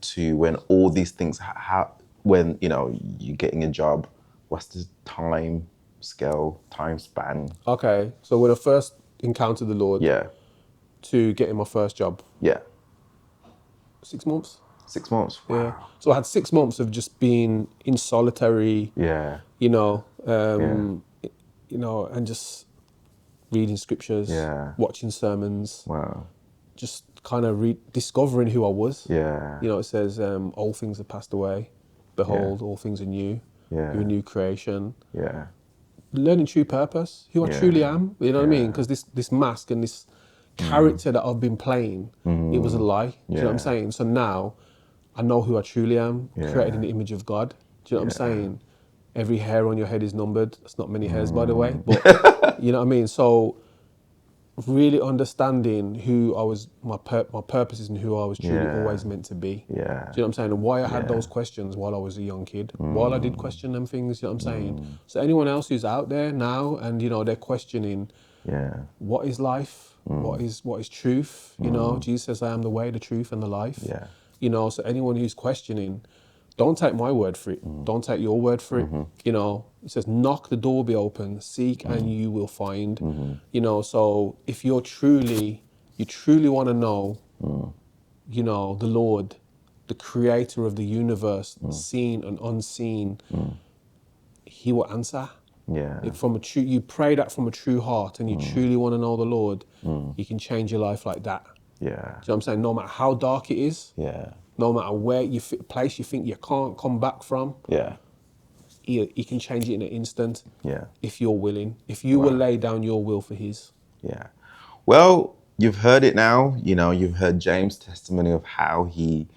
to when all these things, when, you know, you're getting a job, what's the time scale, time span? Okay, so when I first encountered the Lord Yeah. to getting my first job, Yeah. 6 months. 6 months. Wow. Yeah. So I had 6 months of just being in solitary, Yeah. you know, you know, and just reading scriptures, watching sermons, Wow. just kind of discovering who I was. Yeah. You know, it says, all things have passed away. Behold, all things are new. Yeah. You're a new creation. Yeah. Learning true purpose, who I truly am. You know what I mean? Because this mask and this character that I've been playing, it was a lie. Do you know what I'm saying? So now I know who I truly am, created in the image of God. Do you know what I'm saying? Every hair on your head is numbered. That's not many hairs, by the way. But you know what I mean? So really understanding who I was, my purposes and who I was truly always meant to be. Yeah. Do you know what I'm saying? And why I had those questions while I was a young kid, while I did question them things, you know what I'm saying? So anyone else who's out there now and, you know, they're questioning, what is life? What is truth? You know, Jesus says, I am the way, the truth and the life. Yeah. You know, so anyone who's questioning, don't take my word for it. Don't take your word for it. You know, it says, knock, the door will be open, seek and you will find. You know, so if you truly want to know, you know, the Lord, the creator of the universe, seen and unseen, he will answer. Yeah. If you pray that from a true heart and you truly want to know the Lord, you can change your life like that. Yeah. Do you know what I'm saying? No matter how dark it is, no matter where place you think you can't come back from, he can change it in an instant. Yeah. If you're willing, if you will lay down your will for his. Yeah. Well, you've heard it now. You know, you've heard James' testimony of how he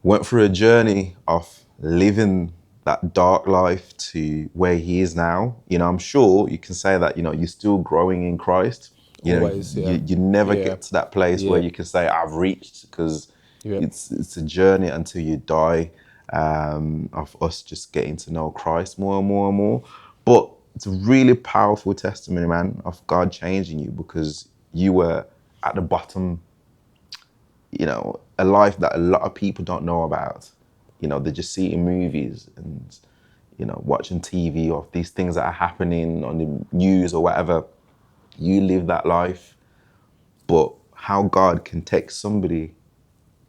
went through a journey of living that dark life to where he is now. You know, I'm sure you can say that, you know, you're still growing in Christ. You Always, know, you never get to that place where you can say, I've reached, because it's a journey until you die, of us just getting to know Christ more and more and more. But it's a really powerful testimony, man, of God changing you, because you were at the bottom, you know, a life that a lot of people don't know about. You know, they just see it in movies and, you know, watching TV of these things that are happening on the news or whatever. You live that life, but how God can take somebody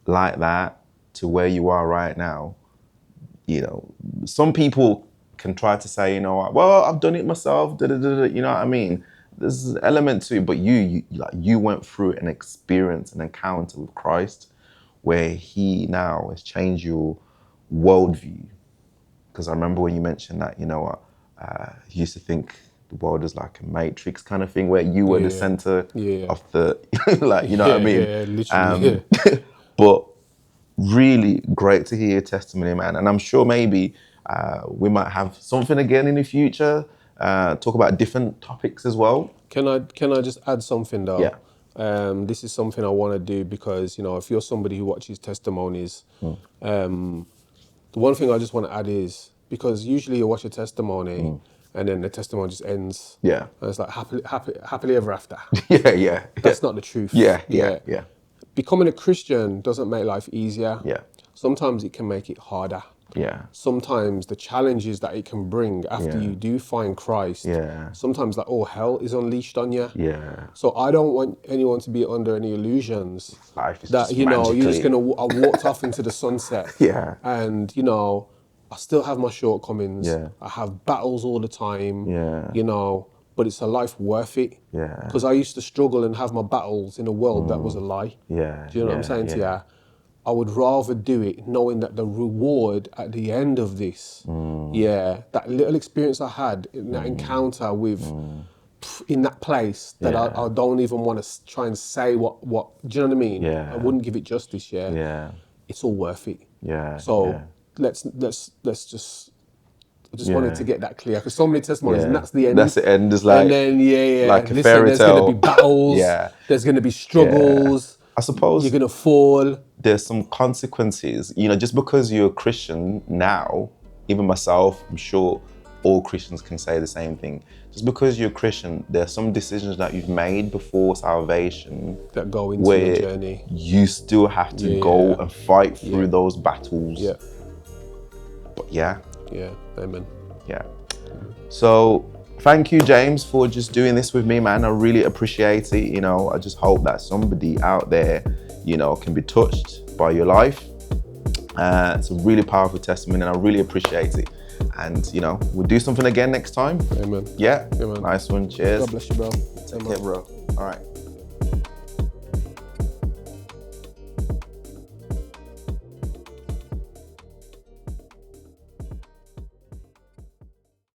like that to where you are right now, you know, some people can try to say, you know, well, I've done it myself, you know what I mean? There's an element to it, but you went through an experience, an encounter with Christ, where he now has changed your worldview. Because I remember when you mentioned that, you know what, you used to think the world was like a matrix kind of thing where you were the center of the, like, you know what I mean? Yeah, literally, But really great to hear your testimony, man. And I'm sure maybe we might have something again in the future, talk about different topics as well. Can I just add something though? Yeah. This is something I want to do because, you know, if you're somebody who watches testimonies, the one thing I just want to add is, because usually you watch a testimony and then the testimony just ends. Yeah. And it's like happily ever after. Yeah. That's not the truth. Yeah. Becoming a Christian doesn't make life easier. Yeah. Sometimes it can make it harder. Yeah. Sometimes the challenges that it can bring after you do find Christ, sometimes like all hell is unleashed on you. Yeah. So I don't want anyone to be under any illusions Life is that, just you know, you're just magically- I walked off into the sunset. Yeah. And, you know, I still have my shortcomings. Yeah. I have battles all the time. Yeah. You know, but it's a life worth it. Yeah. Because I used to struggle and have my battles in a world that was a lie. Yeah. Do you know what I'm saying to you? I would rather do it knowing that the reward at the end of this, that little experience I had in that encounter with, in that place, that I don't even want to try and say what, do you know what I mean? Yeah. I wouldn't give it justice, Yeah. It's all worth it. Yeah. So let's just, I just wanted to get that clear, because so many testimonies, and that's the end. That's the end, is like, and then, like a listen, fairy there's going to tale. be battles, there's going to be struggles. I suppose you're going to fall. There's some consequences, you know, just because you're a Christian now, even myself, I'm sure all Christians can say the same thing. Just because you're a Christian, there are some decisions that you've made before salvation that go into your journey. You still have to go and fight through those battles. Yeah. But amen. Yeah. So thank you, James, for just doing this with me, man. I really appreciate it. You know, I just hope that somebody out there, you know, can be touched by your life. It's a really powerful testimony, and I really appreciate it. And, you know, we'll do something again next time. Amen. Yeah. Amen. Nice one. Cheers. God bless you, bro. Take care, bro. All right.